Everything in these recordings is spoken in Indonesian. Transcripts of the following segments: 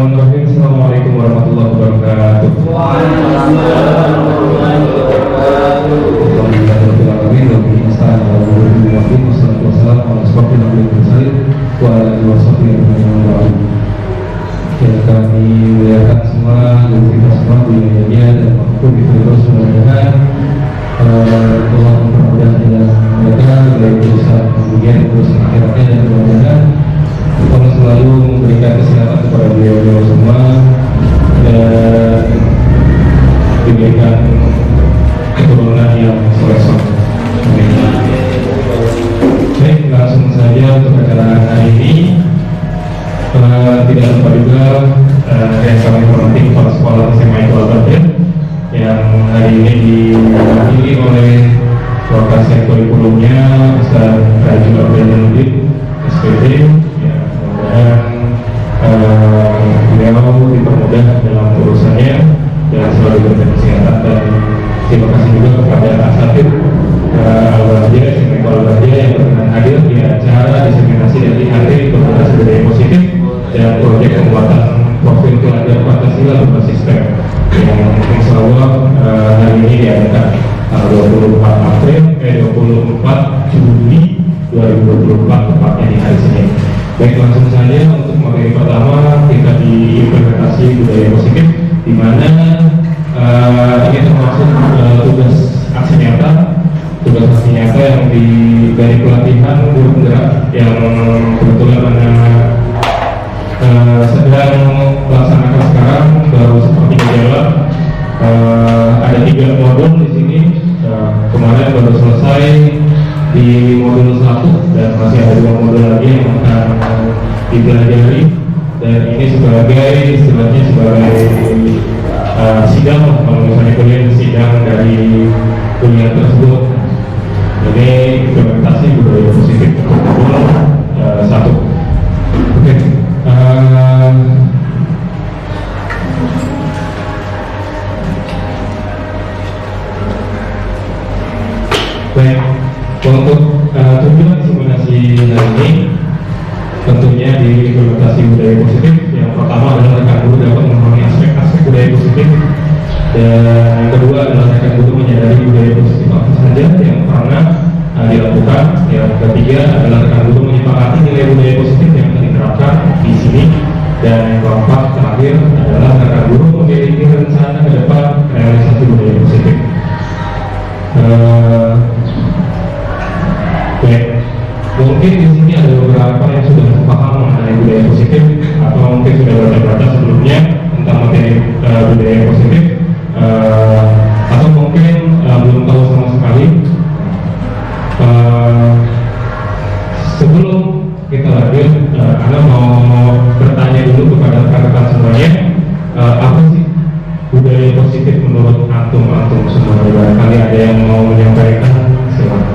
Bismillahirrahmanirrahim. Assalamualaikum warahmatullahi wabarakatuh. Waalaikumsalam warahmatullahi wabarakatuh. Yang kami muliakan semua, kita semua dunia dan waktu di terus mudah-mudahan Allah mempermudah jalan mereka dari usaha kemudian terus akhiratnya, dan mudah-mudahan Allah selalu memberikan kesehatan kepada beliau semua dan diberikan keturunan yang soleh. Baik, langsung saja untuk acara hari ini. Tidak lupa juga yang kami hormati kepala sekolah SMA Iqbal Badr yang hari ini diwakili oleh lokasi kurikulumnya Ustaz Rajul Abdul SPD. Ya, mudah-mudahan beliau dipermudah dalam urusannya dan selalu diberikan kesehatan, dan terima kasih juga kepada asatid Al-Bahjah SMA Iqbal Badr yang berkenan hadir di acara diseminasi dari hari Komunitas Budaya Positif dan proyek pembuatan profil teladan Pancasila berbasis STEM yang insya Allah hari ini diadakan tanggal 24 Juli 2024 tepatnya di hari Senin. Baik, langsung saja untuk materi pertama kita di implementasi budaya positif, di mana ini termasuk tugas aksi nyata yang dari pelatihan guru penggerak yang kebetulan sedang melaksanakan sekarang, baru seperti berjalan. Ada 3 modul di sini. Kemarin baru selesai di modul 1 dan masih ada 2 modul lagi yang akan dipelajari, dan ini sebagai istilahnya sebagai sidang, kalau misalnya kuliah sidang dari kuliah tersebut. Jadi implementasi budaya positif untuk modul 1. Oke. Baik, untuk tujuan simulasi hari ini tentunya di implementasi budaya positif. Yang pertama adalah rekan guru dapat memahami aspek-aspek budaya positif, dan yang kedua adalah rekan guru menyadari budaya positif apa saja yang pernah dilakukan. Yang ketiga adalah rekan guru menyepakati nilai budaya positif yang akan diterapkan di sini, dan yang keempat terakhir adalah rekan guru memiliki rencana ke depan realisasi budaya positif. Mungkin di sini ada beberapa yang sudah paham mengenai budaya positif atau mungkin sudah baca-baca sebelumnya tentang materi budaya positif, atau mungkin belum tahu sama sekali. Sebelum kita lanjut, Anda mau bertanya dulu kepada rekan-rekan semuanya, apa sih budaya positif menurut antum semua? Barangkali ada yang mau menyampaikan, silakan.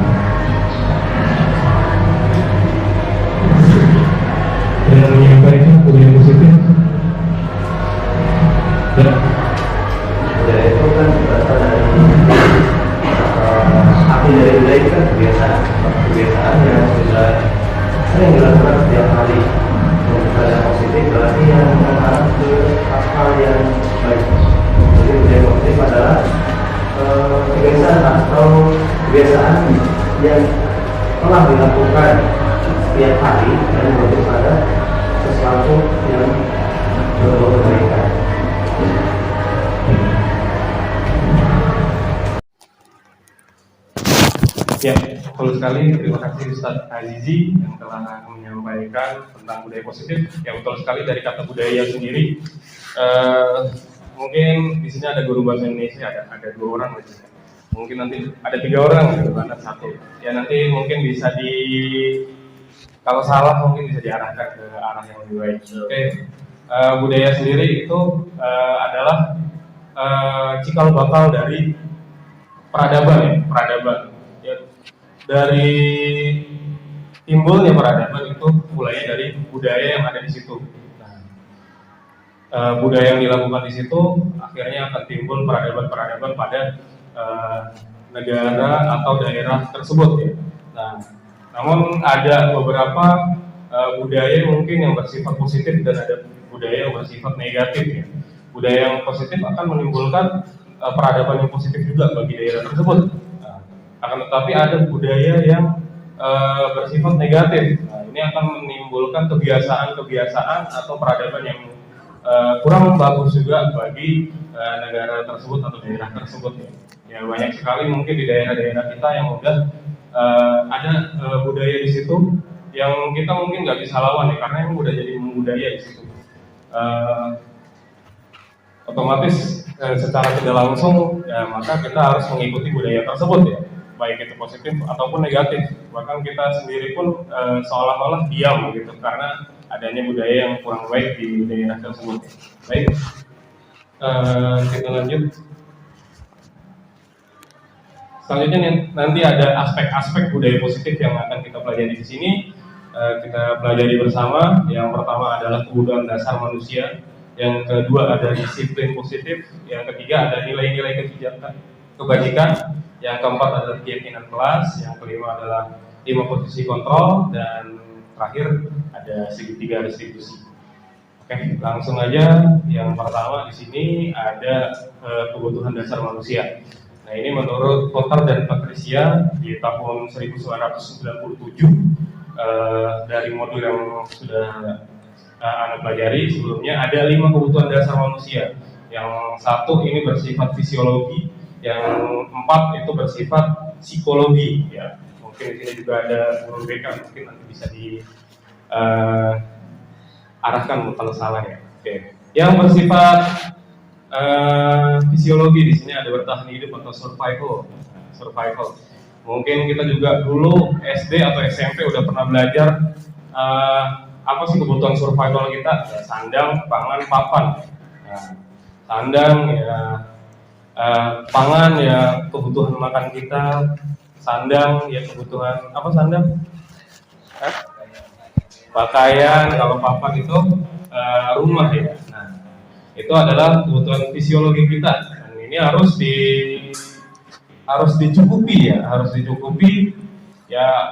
Yang menyampaikan budaya positif. Ya. Budaya itu kan berasal dari arti dari budaya itu kan kebiasaan yang sudah sering dilakukan setiap hari. Budaya positif berarti yang mengarah ke hal yang baik. Jadi budaya positif adalah kebiasaan atau kebiasaan yang telah dilakukan setiap hari dan merujuk pada sesuatu yang berbau kebaikan. Ya, betul sekali. Terima kasih Ustaz Azizi yang telah menyampaikan tentang budaya positif. Ya, betul sekali dari kata budaya sendiri. Mungkin di sini ada guru bahasa Indonesia, ada 2 orang aja. Mungkin nanti ada 3 orang, ada 1. Ya, nanti mungkin bisa kalau salah mungkin bisa diarahkan ke arah yang lebih baik. Oke. Budaya sendiri itu adalah cikal bakal dari peradaban. Ya, dari timbulnya peradaban itu mulai dari budaya yang ada di situ. Budaya yang dilakukan di situ akhirnya akan timbul peradaban pada negara atau daerah tersebut, ya. Nah, namun ada beberapa budaya mungkin yang bersifat positif dan ada budaya yang bersifat negatif ya. Budaya yang positif akan menimbulkan peradaban yang positif juga bagi daerah tersebut. Nah, akan tetapi ada budaya yang bersifat negatif. Nah, ini akan menimbulkan kebiasaan-kebiasaan atau peradaban yang kurang bagus juga bagi negara tersebut atau daerah tersebut ya. Ya banyak sekali mungkin di daerah-daerah kita yang udah ada budaya di situ yang kita mungkin nggak bisa lawan ya karena yang udah jadi budaya di situ. Otomatis secara tidak langsung ya maka kita harus mengikuti budaya tersebut ya, baik itu positif ataupun negatif. Bahkan kita sendiri pun seolah-olah diam gitu karena adanya budaya yang kurang baik di daerah tersebut. Baik, kita lanjut. Selanjutnya nanti ada aspek-aspek budaya positif yang akan kita pelajari di sini. Kita pelajari bersama. Yang pertama adalah kebutuhan dasar manusia. Yang kedua ada disiplin positif. Yang ketiga ada nilai-nilai kebajikan. Yang keempat adalah keyakinan kelas. Yang kelima adalah 5 posisi kontrol. Dan terakhir ada segitiga distribusi. Oke, langsung aja. Yang pertama di sini ada kebutuhan dasar manusia. Nah ini menurut Potter dan Patricia di tahun 1997 dari modul yang sudah Anda pelajari sebelumnya ada 5 kebutuhan dasar manusia. Yang satu ini bersifat fisiologi, yang 4 itu bersifat psikologi. Ya, mungkin di sini juga ada guru BK mungkin nanti bisa diarahkan kalau salah ya. Oke. Yang bersifat fisiologi di sini ada bertahan hidup atau survival. Mungkin kita juga dulu SD atau SMP udah pernah belajar apa sih kebutuhan survival kita? Ya, sandang, pangan, papan. Nah, sandang ya, pangan ya kebutuhan makan kita. Sandang ya kebutuhan apa sandang? Pakaian. Kalau papan itu rumah ya. Nah, itu adalah kebutuhan fisiologi kita dan ini harus dicukupi ya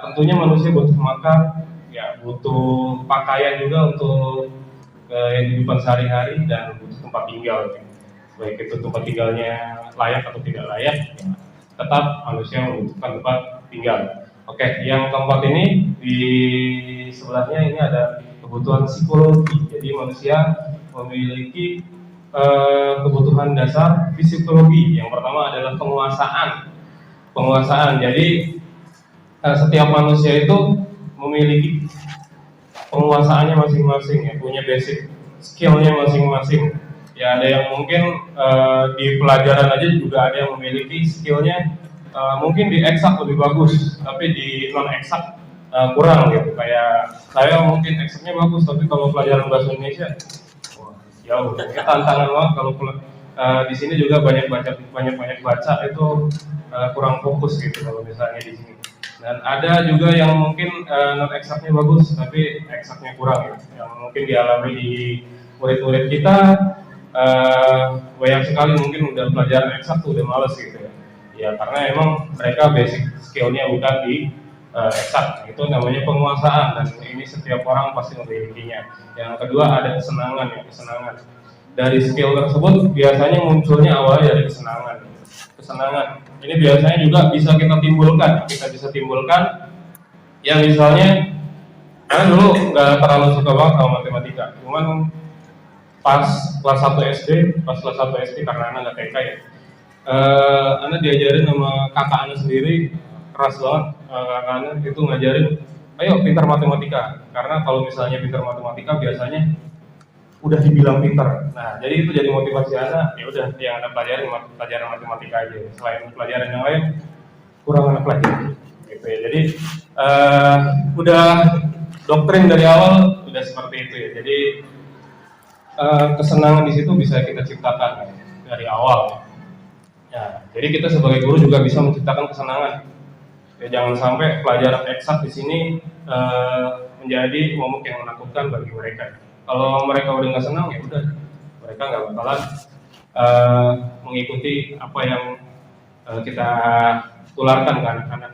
tentunya manusia butuh makan ya butuh pakaian juga untuk kehidupan sehari-hari dan butuh tempat tinggal ya. Baik itu tempat tinggalnya layak atau tidak layak ya, tetap manusia membutuhkan tempat tinggal. Oke, yang keempat ini di sebelahnya ini ada kebutuhan psikologi. Jadi manusia memiliki kebutuhan dasar psikologi. Yang pertama adalah penguasaan. Jadi setiap manusia itu memiliki penguasaannya masing-masing ya, punya basic skillnya masing-masing. Ya ada yang mungkin di pelajaran aja juga ada yang memiliki skillnya mungkin di eksak lebih bagus, tapi di non eksak kurang gitu. Kayak saya mungkin eksaknya bagus, tapi kalau pelajaran bahasa Indonesia jauh. Tantangan banget kalau di sini juga banyak baca itu kurang fokus gitu kalau misalnya di sini. Dan ada juga yang mungkin non eksaknya bagus, tapi eksaknya kurang ya. Yang mungkin dialami di murid-murid kita banyak sekali mungkin udah pelajaran eksak tuh udah males gitu ya. Ya karena emang mereka basic skillnya bukan di eksak, itu namanya penguasaan dan ini setiap orang pasti memilikinya. Yang kedua ada kesenangan. Dari skill tersebut biasanya munculnya awalnya dari kesenangan. Ini biasanya juga bisa kita timbulkan. Yang misalnya, karena dulu nggak terlalu suka banget sama matematika, cuman pas kelas 1 SD karena anak nggak TK ya, anak diajarin sama kakak anak sendiri keras banget. Kakak anak itu ngajarin, ayo pintar matematika. Karena kalau misalnya pintar matematika biasanya udah dibilang pintar. Nah, jadi itu jadi motivasi anak. Ya udah, yang anak pelajaran matematika aja. Selain pelajaran yang lain, kurang anak pelajari. Gitu ya. Jadi udah doktrin dari awal udah seperti itu ya. Jadi kesenangan di situ bisa kita ciptakan dari awal. Ya, jadi kita sebagai guru juga bisa menciptakan kesenangan. Ya, jangan sampai pelajaran eksak di sini menjadi momok yang menakutkan bagi mereka. Kalau mereka udah nggak senang ya udah, mereka nggak bakalan mengikuti apa yang kita tularkan ke anak-anak.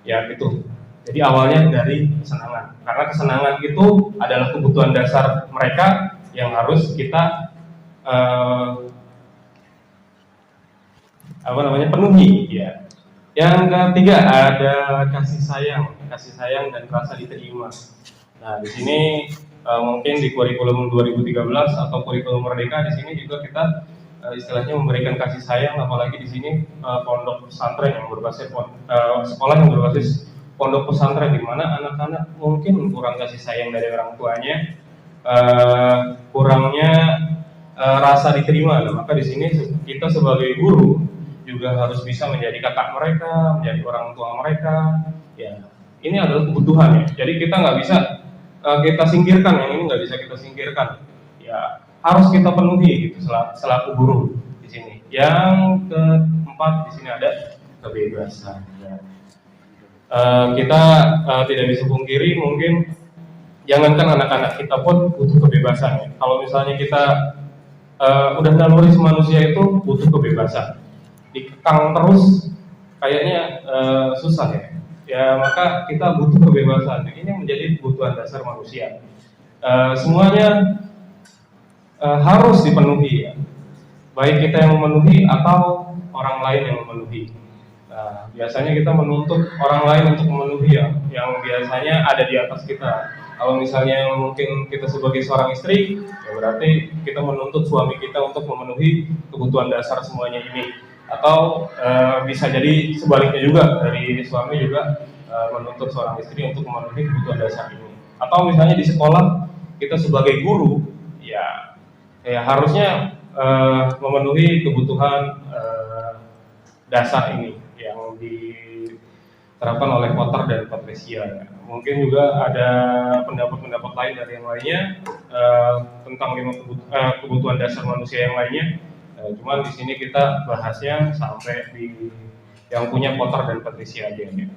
Ya itu. Jadi awalnya dari kesenangan. Karena kesenangan itu adalah kebutuhan dasar mereka yang harus kita penuhi ya. Yang ketiga ada kasih sayang dan rasa diterima. Nah, di sini mungkin di kurikulum 2013 atau kurikulum Merdeka di sini juga kita istilahnya memberikan kasih sayang, apalagi di sini pondok pesantren yang berbasis sekolah yang berbasis pondok pesantren, di mana anak-anak mungkin kurang kasih sayang dari orang tuanya, kurangnya rasa diterima. Nah, maka di sini kita sebagai guru juga harus bisa menjadi kakak mereka, menjadi orang tua mereka. Ya, ini adalah kebutuhan ya. Jadi kita nggak bisa kita singkirkan, yang ini nggak bisa kita singkirkan. Ya, harus kita penuhi gitu selaku guru di sini. Yang keempat di sini ada kebebasan. Ya. Kita tidak bisa pungkiri, mungkin jangankan anak-anak, kita pun butuh kebebasan ya. Kalau misalnya kita udah naluri manusia itu butuh kebebasan, dikekang terus kayaknya susah ya. Ya maka kita butuh kebebasan. Ini menjadi kebutuhan dasar manusia. Semuanya harus dipenuhi ya. Baik kita yang memenuhi atau orang lain yang memenuhi. Nah, biasanya kita menuntut orang lain untuk memenuhi ya, yang biasanya ada di atas kita. Kalau misalnya mungkin kita sebagai seorang istri, ya berarti kita menuntut suami kita untuk memenuhi kebutuhan dasar semuanya ini. Atau bisa jadi sebaliknya juga, dari suami juga menuntut seorang istri untuk memenuhi kebutuhan dasar ini. Atau misalnya di sekolah, kita sebagai guru, ya harusnya memenuhi kebutuhan dasar ini yang diterapkan oleh Potter dan Patricia. Ya. Mungkin juga ada pendapat-pendapat lain dari yang lainnya tentang kebutuhan dasar manusia yang lainnya. Cuman di sini kita bahasnya sampai di yang punya Potter dan Patricia aja ya.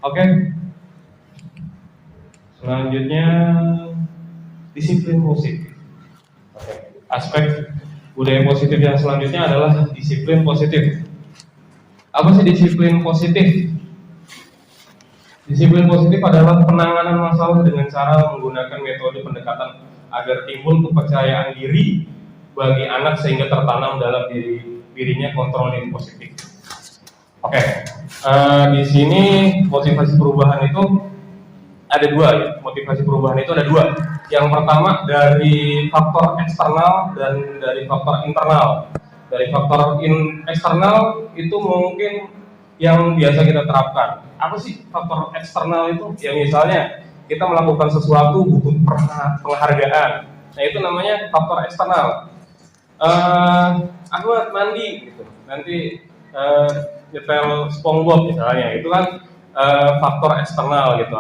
Oke. Selanjutnya disiplin positif. Oke. Aspek budaya positif yang selanjutnya adalah disiplin positif. Apa sih disiplin positif? Disiplin positif adalah penanganan masalah dengan cara menggunakan metode pendekatan agar timbul kepercayaan diri bagi anak sehingga tertanam dalam dirinya kontrol diri positif. Oke, di sini motivasi perubahan itu ada dua ya. Motivasi perubahan itu ada dua. Yang pertama dari faktor eksternal dan dari faktor internal. Dari faktor eksternal itu mungkin yang biasa kita terapkan. Apa sih faktor eksternal itu? Ya misalnya kita melakukan sesuatu butuh penghargaan. Nah itu namanya faktor eksternal. Ahmad mandi gitu, nanti nyetel SpongeBob misalnya, itu kan faktor eksternal gitu.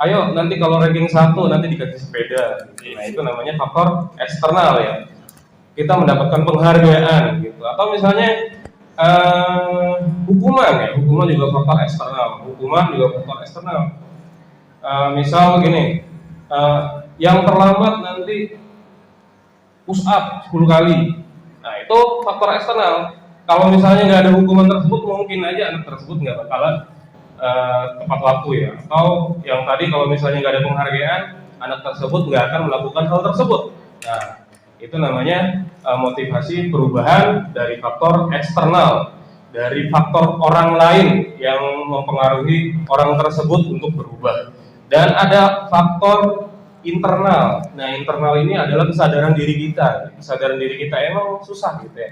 Ayo nanti kalau ranking 1 nanti dikasih sepeda. Nah itu namanya faktor eksternal ya. Kita mendapatkan penghargaan gitu. Atau misalnya hukuman juga faktor eksternal. Hukuman juga faktor eksternal. Misal gini, yang terlambat nanti push up 10 kali. Nah itu faktor eksternal. Kalau misalnya nggak ada hukuman tersebut, mungkin aja anak tersebut nggak bakalan tepat waktu ya. Atau yang tadi kalau misalnya nggak ada penghargaan, anak tersebut nggak akan melakukan hal tersebut. Nah itu namanya motivasi perubahan dari faktor eksternal, dari faktor orang lain yang mempengaruhi orang tersebut untuk berubah. Dan ada faktor internal. Nah internal ini adalah kesadaran diri kita. Kesadaran diri kita emang susah gitu ya.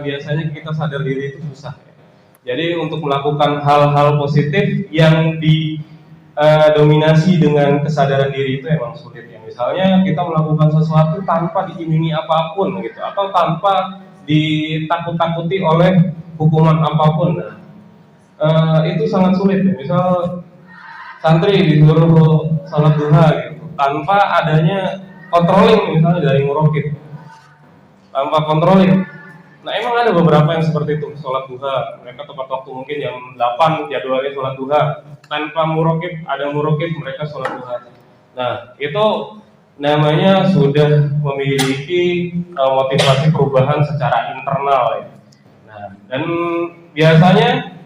Biasanya kita sadar diri itu susah ya. Jadi untuk melakukan hal-hal positif yang didominasi dengan kesadaran diri itu emang sulit ya. Misalnya kita melakukan sesuatu tanpa diiming-imingi apapun gitu, atau tanpa ditakut-takuti oleh hukuman apapun. Nah, itu sangat sulit ya. Misal santri disuruh salat duha gitu, tanpa adanya controlling misalnya dari murokib, tanpa controlling. Nah emang ada beberapa yang seperti itu, sholat duha, mereka tepat waktu mungkin jam 8 jadwalnya sholat duha, tanpa murokib, ada murokib mereka sholat duha. Nah itu namanya sudah memiliki motivasi perubahan secara internal ya. Nah dan biasanya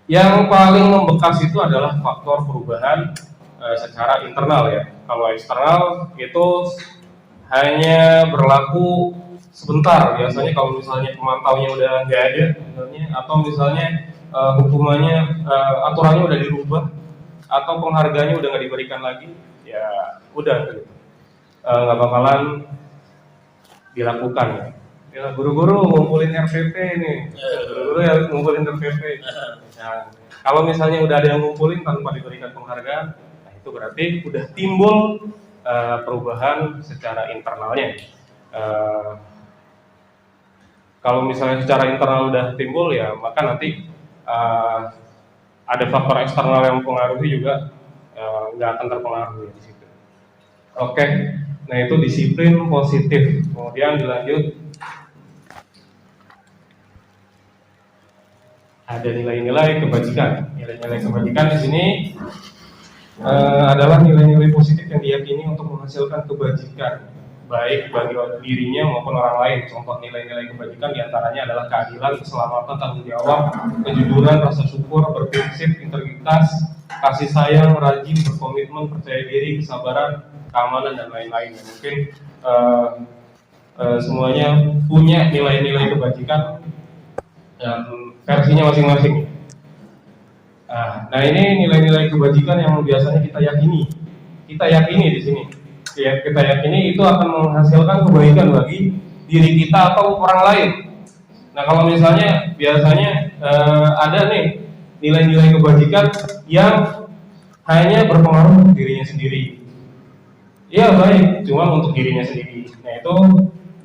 yang paling membekas itu adalah faktor perubahan secara internal ya. Kalau eksternal itu hanya berlaku sebentar. Biasanya kalau misalnya pemantaunya udah nggak ada, misalnya, atau misalnya hukumannya, aturannya udah dirubah, atau penghargaannya udah nggak diberikan lagi, ya udah gitu. Nggak bakalan dilakukan ya. Ya guru-guru ngumpulin RPP nih, guru-guru ya ngumpulin RPP. Nah, kalau misalnya udah ada yang ngumpulin tanpa diberikan penghargaan, nah itu berarti udah timbul perubahan secara internalnya. Kalau misalnya secara internal udah timbul ya, maka nanti ada faktor eksternal yang mempengaruhi juga, nggak akan terpengaruhi di situ. Oke, nah itu disiplin positif. Kemudian dilanjut, ada nilai-nilai kebajikan. Nilai-nilai kebajikan di sini adalah nilai-nilai positif yang diyakini untuk menghasilkan kebajikan, baik bagi dirinya maupun orang lain. Contoh nilai-nilai kebajikan diantaranya adalah keadilan, keselamatan, tanggung jawab, kejujuran, rasa syukur, berprinsip, integritas, kasih sayang, rajin, berkomitmen, percaya diri, kesabaran, keamanan, dan lain-lain. Mungkin semuanya punya nilai-nilai kebajikan versinya masing-masing. Nah ini nilai-nilai kebajikan yang biasanya kita yakini di sini. Ya, kita yakini itu akan menghasilkan kebaikan bagi diri kita atau orang lain. Nah kalau misalnya biasanya ada nih nilai-nilai kebajikan yang hanya berpengaruh untuk dirinya sendiri. Iya baik, cuma untuk dirinya sendiri. Nah itu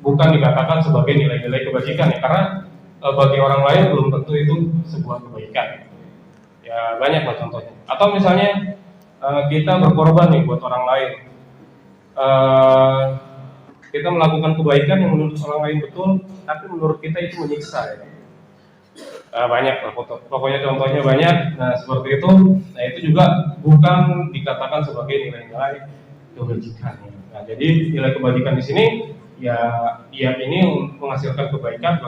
bukan dikatakan sebagai nilai-nilai kebajikan ya, karena bagi orang lain belum tentu itu sebuah kebaikan. Ya banyak lah contohnya. Atau misalnya kita berkorban nih buat orang lain. Kita melakukan kebaikan yang menurut orang lain betul, tapi menurut kita itu menyiksa ya. Banyak lah pokoknya contohnya banyak. Nah seperti itu. Nah itu juga bukan dikatakan sebagai nilai-nilai kebajikan. Nah jadi nilai kebajikan di sini ya ini menghasilkan kebaikan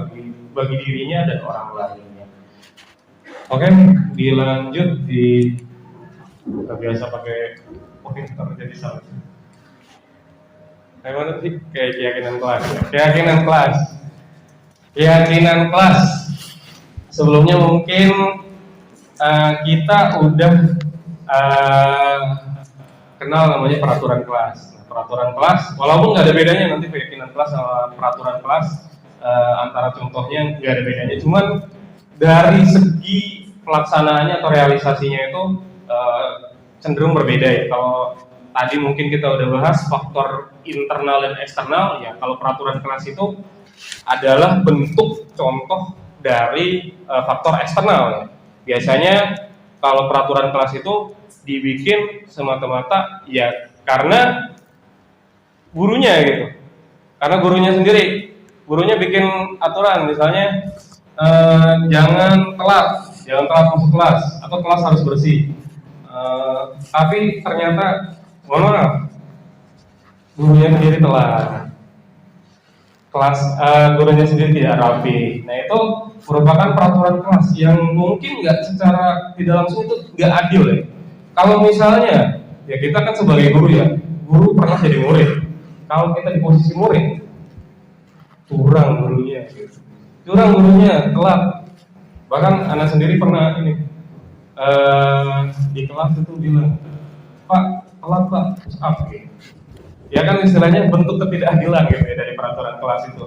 bagi dirinya dan orang lainnya. Oke, dilanjut di kita biasa pakai pointer jadi salah. Kayak mana sih? Kayak keyakinan kelas ya. Keyakinan kelas. Sebelumnya mungkin kita udah kenal namanya peraturan kelas. Peraturan kelas, walaupun nggak ada bedanya nanti keyakinan kelas sama peraturan kelas, antara contohnya nggak ada bedanya, cuman dari segi pelaksanaannya atau realisasinya itu cenderung berbeda ya. Kalau tadi mungkin kita udah bahas faktor internal dan eksternal, ya kalau peraturan kelas itu adalah bentuk contoh dari faktor eksternal ya. Biasanya kalau peraturan kelas itu dibikin semata-mata ya karena gurunya gitu, karena gurunya bikin aturan, misalnya jangan telat masuk kelas atau kelas harus bersih, tapi ternyata mohon maaf gurunya sendiri telat, gurunya sendiri tidak rapi. Nah itu merupakan peraturan kelas yang mungkin nggak secara tidak langsung itu nggak adil ya. Kalau misalnya ya kita kan sebagai guru pernah jadi murid. Kalau kita di posisi murid, curang gurunya, telat. Bahkan anak sendiri pernah di kelas itu bilang, Pak, telat Pak, push up gitu. Ya kan istilahnya bentuk ketidakadilan gitu ya dari peraturan kelas itu.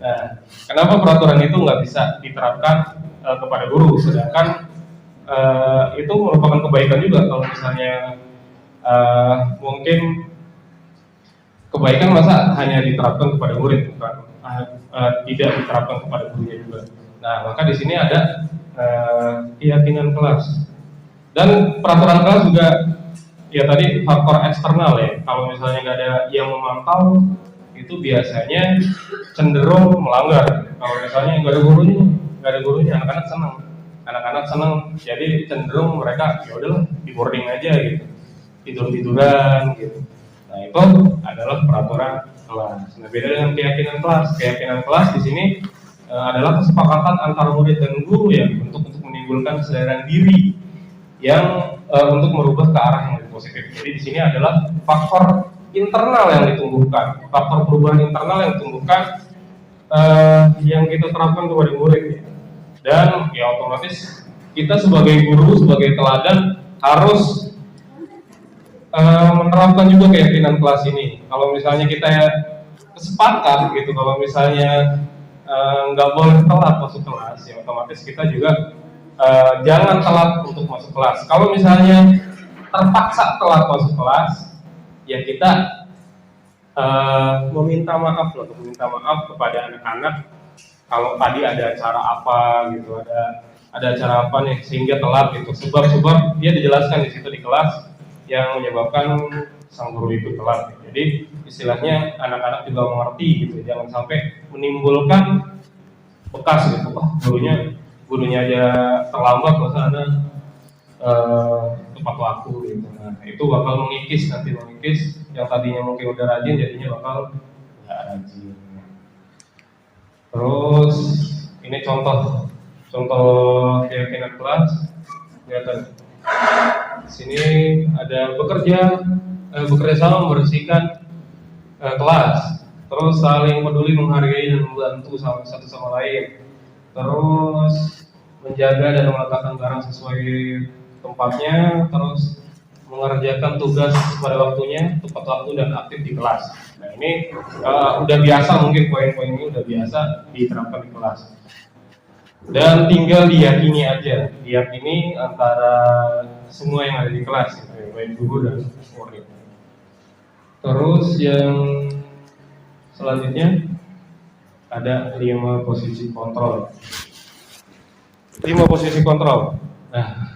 Nah, kenapa peraturan itu nggak bisa diterapkan kepada guru, sedangkan itu merupakan kebaikan juga kalau misalnya mungkin kebaikan masa hanya diterapkan kepada murid, bukan tidak diterapkan kepada gurunya juga. Nah, maka di sini ada keyakinan kelas dan peraturan kelas juga. Ya tadi faktor eksternal ya. Kalau misalnya nggak ada yang memantau, itu biasanya cenderung melanggar. Kalau misalnya nggak ada gurunya, anak-anak senang. Jadi cenderung mereka ya udahlah di boarding aja gitu, tiduran gitu. Nah itu adalah peraturan kelas. Nah beda dengan keyakinan kelas. Keyakinan kelas di sini adalah kesepakatan antara murid dan guru ya untuk menimbulkan kesadaran diri yang untuk merubah ke arah yang lebih positif. Jadi di sini adalah faktor internal yang ditumbuhkan, faktor perubahan internal yang ditumbuhkan yang kita terapkan kepada murid ya. Dan ya otomatis kita sebagai guru, sebagai teladan harus menerapkan juga keyakinan kelas ini. Kalau misalnya kita sepakat gitu, kalau misalnya nggak boleh telat masuk kelas, ya otomatis kita juga jangan telat untuk masuk kelas. Kalau misalnya terpaksa telat masuk kelas, ya kita meminta maaf kepada anak-anak kalau tadi ada acara apa gitu, ada acara apa nih sehingga telat gitu. Sebab-sebab dia dijelaskan di situ di kelas yang menyebabkan sang guru itu telat. Jadi istilahnya anak-anak juga mengerti gitu, jangan sampai menimbulkan bekas gitu. Gurunya aja terlambat, masa anak tepat waktu gitu. Nah, itu bakal mengikis yang tadinya mungkin udah rajin jadinya bakal nggak rajin. Terus ini contoh keyakinan kelas, kelihatan. Sini ada bekerja sama membersihkan kelas, terus saling peduli, menghargai dan membantu satu sama lain, terus menjaga dan meletakkan barang sesuai tempatnya, terus mengerjakan tugas pada waktunya, tepat waktu dan aktif di kelas. Nah ini udah biasa, mungkin poin-poin ini udah biasa diterapkan di kelas. Dan tinggal diyakini aja, diyakini antara semua yang ada di kelas, gitu, baik guru dan murid. Terus yang selanjutnya ada 5 posisi kontrol. 5 posisi kontrol. Nah,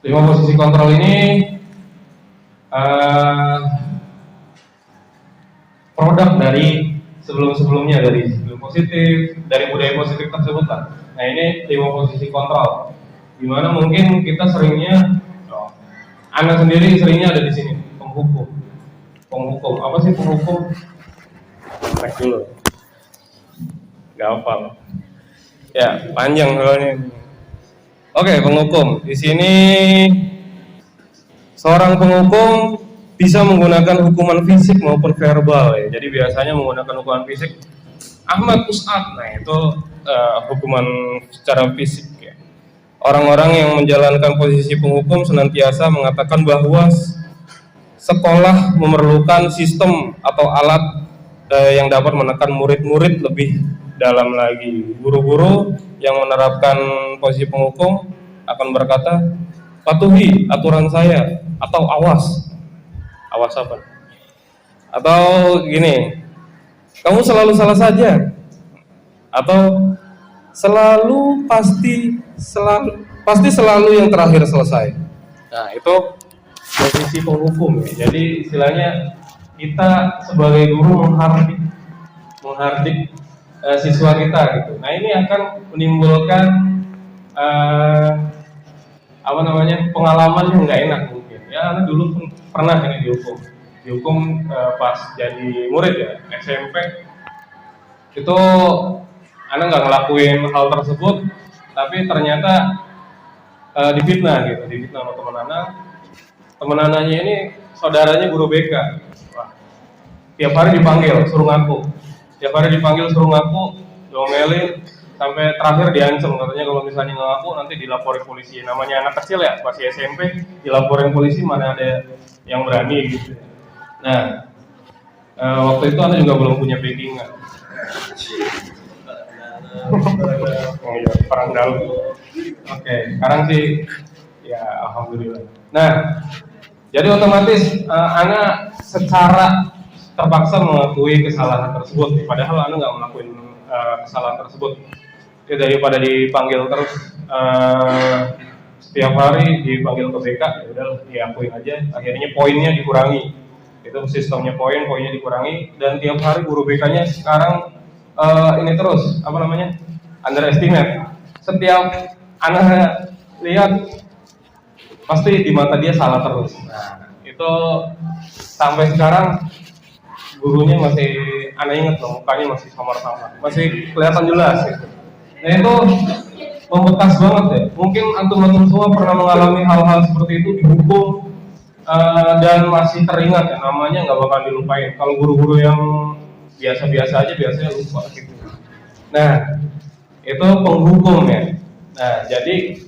5 posisi kontrol ini produk dari sebelum-sebelumnya, dari sebelum positif, dari budaya positif tersebut lah. Nah ini 5 posisi kontrol. Dimana mungkin kita seringnya, anak sendiri seringnya ada di sini, penghukum. Apa sih penghukum? Cek dulu. Gak hafal. Ya panjang soalnya. Oke, penghukum. Di sini seorang penghukum bisa menggunakan hukuman fisik maupun verbal ya. Jadi biasanya menggunakan hukuman fisik, Ahmad push up. Nah itu hukuman secara fisik ya. Orang-orang yang menjalankan posisi penghukum senantiasa mengatakan bahwa sekolah memerlukan sistem atau alat yang dapat menekan murid-murid lebih dalam lagi. Guru-guru yang menerapkan posisi penghukum akan berkata, patuhi aturan saya, atau awas apa? Atau gini, kamu selalu salah saja, atau pasti selalu yang terakhir selesai. Nah itu posisi penghukum ya. Jadi istilahnya kita sebagai guru menghardik siswa kita gitu. Nah ini akan menimbulkan pengalaman yang nggak enak mungkin. Ya, anak dulu pernah ini dihukum pas jadi murid ya SMP. Itu anak nggak ngelakuin hal tersebut, tapi ternyata difitnah sama teman anaknya ini saudaranya guru BK. Wah, tiap hari dipanggil suruh ngaku, diomelin sampai terakhir diancam, katanya kalau misalnya nggak ngaku nanti dilaporin polisi. Namanya anak kecil ya, masih SMP, dilaporin polisi mana ada yang berani gitu. Nah waktu itu anak juga belum punya backingan. Perang dalam. Oke, sekarang sih ya alhamdulillah. Nah, jadi otomatis anak secara terpaksa mengakui kesalahan tersebut, padahal anak nggak melakukan kesalahan tersebut. Ya, daripada dipanggil terus setiap hari dipanggil ke BK, ya udah diakuin aja. Akhirnya poinnya dikurangi. Itu sistemnya poinnya dikurangi, dan tiap hari guru BK-nya sekarang ini terus underestimate. Setiap anak lihat pasti di mata dia salah terus. Nah itu sampai sekarang gurunya masih, anak inget loh, mukanya masih samar-samar, masih kelihatan jelas gitu. Nah itu membekas banget ya. Mungkin antum semua pernah mengalami hal-hal seperti itu, dihukum dan masih teringat ya, namanya nggak bakal dilupain. Kalau guru-guru yang biasa-biasa aja biasanya lupa gitu. Nah, itu penghukum ya. Nah, jadi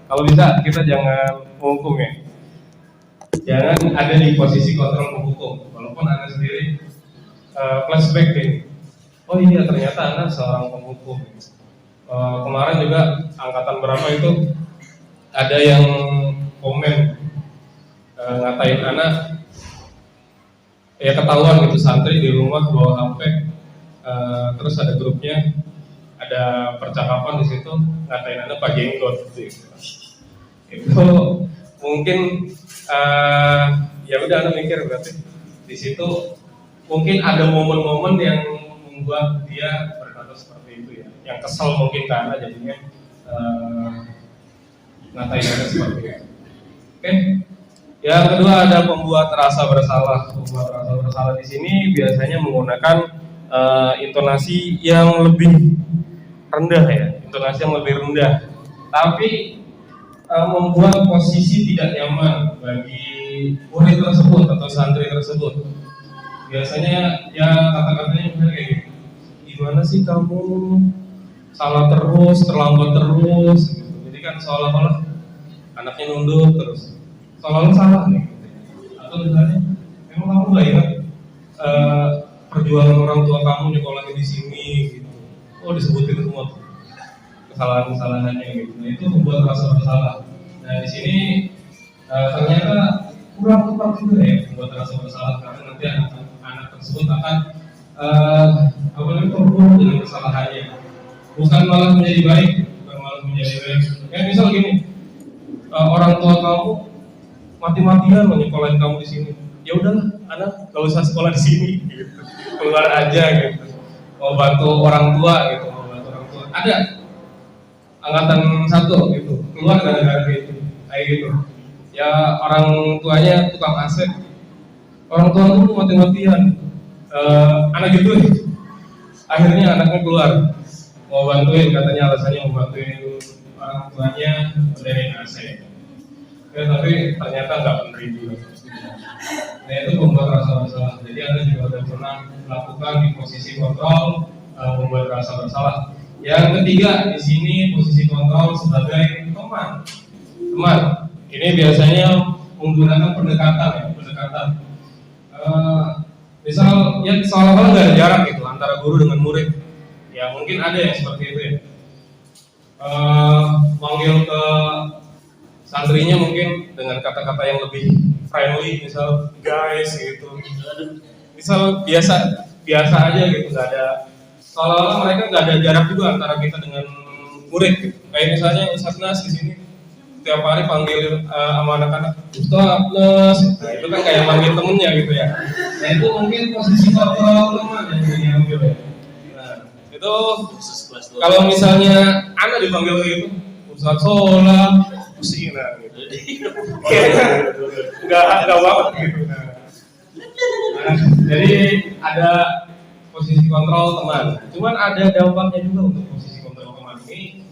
kalau bisa kita jangan menghukum ya. Jangan ada di posisi kontrol penghukum. Walaupun Anda sendiri flashback ini. Oh iya, ternyata Anda seorang penghukum. Kemarin juga angkatan berapa itu ada yang komen ngatain anak, ya ketahuan gitu santri di rumah bawa HP, terus ada grupnya, ada percakapan di situ ngatain anak Pak Jenggot gitu. Itu mungkin ya udah Anda mikir berarti di situ mungkin ada momen-momen yang membuat dia berkata seperti itu ya, yang kesel mungkin karena jadinya ngatain Anda seperti itu. Oke. Yang kedua ada pembuat rasa bersalah. Pembuat rasa bersalah di sini biasanya menggunakan intonasi yang lebih rendah ya, intonasi yang lebih rendah, tapi membuat posisi tidak nyaman bagi murid tersebut atau santri tersebut. Biasanya ya kata-katanya misalnya kayak gitu, gimana sih kamu salah terus, terlambat terus gitu. Jadi kan seolah-olah anaknya nunduk terus, seolah-olah salah nih. Atau misalnya, emang kamu nggak ingat perjuangan orang tua kamu nyekolahin di sini gitu. Oh, disebutin semua tuh kesalahan-kesalahannya gitu. Nah, itu membuat rasa bersalah. Nah, di sini ternyata kurang tepat juga ya membuat rasa bersalah, karena nanti anak tersebut akan terpuruk dengan kesalahannya. Bukan malah menjadi baik, bukan malah menjadi baik. Ya misal gini, orang tua kamu mati-matian menyekolahin kamu di sini. Ya udahlah, anak gak usah sekolah di sini, gitu. Keluar aja gitu. Mau bantu orang tua gitu, mau bantu orang tua. Ada angkatan 1 gitu, keluar gara-gara gitu, kayak gitu. Ya orang tuanya tukang aset, orang tua itu mati-matian, anak gitu. Akhirnya anaknya keluar, mau bantuin, katanya alasannya mau bantuin orang tuanya benerin AC. Ya, tapi ternyata nggak bener juga. Nah, itu membuat rasa bersalah. Jadi Anda juga sudah pernah melakukan di posisi kontrol, membuat rasa bersalah. Yang ketiga di sini posisi kontrol sebagai teman. Teman ini biasanya menggunakan pendekatan ya, pendekatan. Misal ya seolah-olah nggak ada jarak gitu antara guru dengan murid. Ya mungkin ada yang seperti itu ya. Manggil ke santrinya mungkin dengan kata-kata yang lebih friendly, misal guys gitu. Misal biasa aja gitu, nggak ada, seolah-olah mereka nggak ada jarak juga antara kita dengan murid gitu. Kayak misalnya Ustaz Nas di sini tiap hari panggil sama anak-anak Ustaz Nas, nah, itu kan kayak manggil temennya gitu ya. Nah itu mungkin posisi kontrol teman yang diambil ya. Nah itu kalau misalnya anak dipanggil gitu Ustaz Sola, Usina gitu. Enggak banget gitu. Nah, jadi ada posisi kontrol teman. Cuman ada dampaknya juga untuk posisi kontrol teman ini.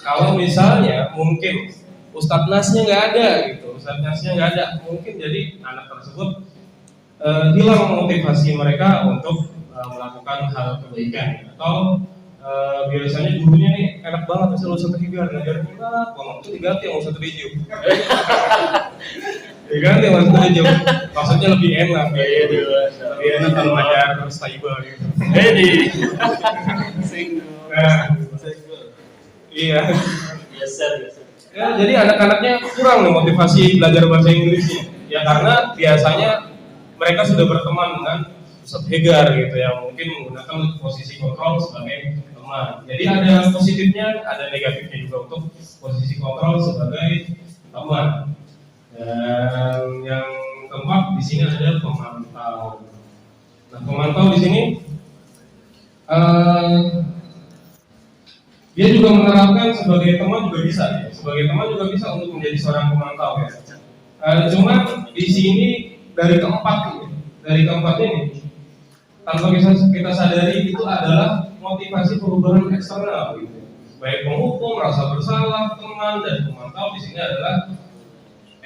Kalau misalnya mungkin Ustadz Nasnya nggak ada gitu, Ustadz Nasnya nggak ada, mungkin jadi anak tersebut hilang motivasi mereka untuk melakukan hal kebaikan. Atau biasanya gurunya nih enak banget, misalnya Ustadz Higar ngajarin enak banget, itu diganti sama Ustadz Rijum. Diganti sama Ustadz Rijum, maksudnya lebih enak ya, lebih enak kalau ngajar Staiba gitu. Nah, iya. Ya, jadi anak-anaknya kurang nih motivasi belajar bahasa Inggrisnya. Ya karena biasanya mereka sudah berteman dengan Ustadz Hegar gitu ya, mungkin menggunakan posisi kontrol sebagai teman. Jadi ada positifnya, ada negatifnya juga untuk posisi kontrol sebagai teman. Dan yang keempat di sini ada pemantau. Nah, pemantau di sini dia juga menerapkan sebagai teman juga bisa, ya. Sebagai teman juga bisa untuk menjadi seorang pemantau ya. Cuman di sini dari keempat ini tanpa kita sadari itu adalah motivasi perubahan eksternal gitu. Baik penghukum, rasa bersalah, teman dan pemantau di sini adalah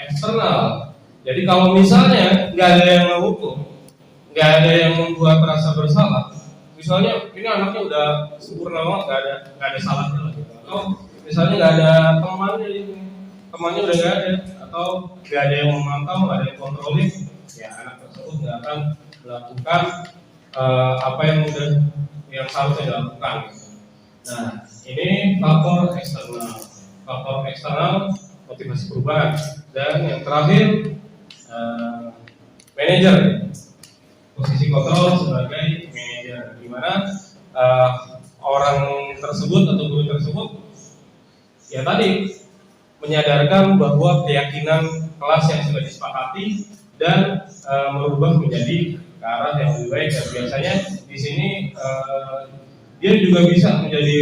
eksternal. Jadi kalau misalnya nggak ada yang menghukum, nggak ada yang membuat rasa bersalah, misalnya ini anaknya udah sempurna banget, nggak ada salahnya lah gitu. Atau misalnya nggak ada temannya di sini, temannya udah nggak ada, atau nggak ada yang memantau, nggak ada yang kontrolin, ya anak tersebut nggak akan melakukan apa yang seharusnya dilakukan. Nah, ini faktor eksternal. Faktor eksternal motivasi perubahan. Dan yang terakhir manajer, posisi kontrol sebagai manajer, di mana orang tersebut atau guru tersebut ya tadi menyadarkan bahwa keyakinan kelas yang sudah disepakati dan merubah menjadi ke arah yang lebih baik. Dan biasanya di sini dia juga bisa menjadi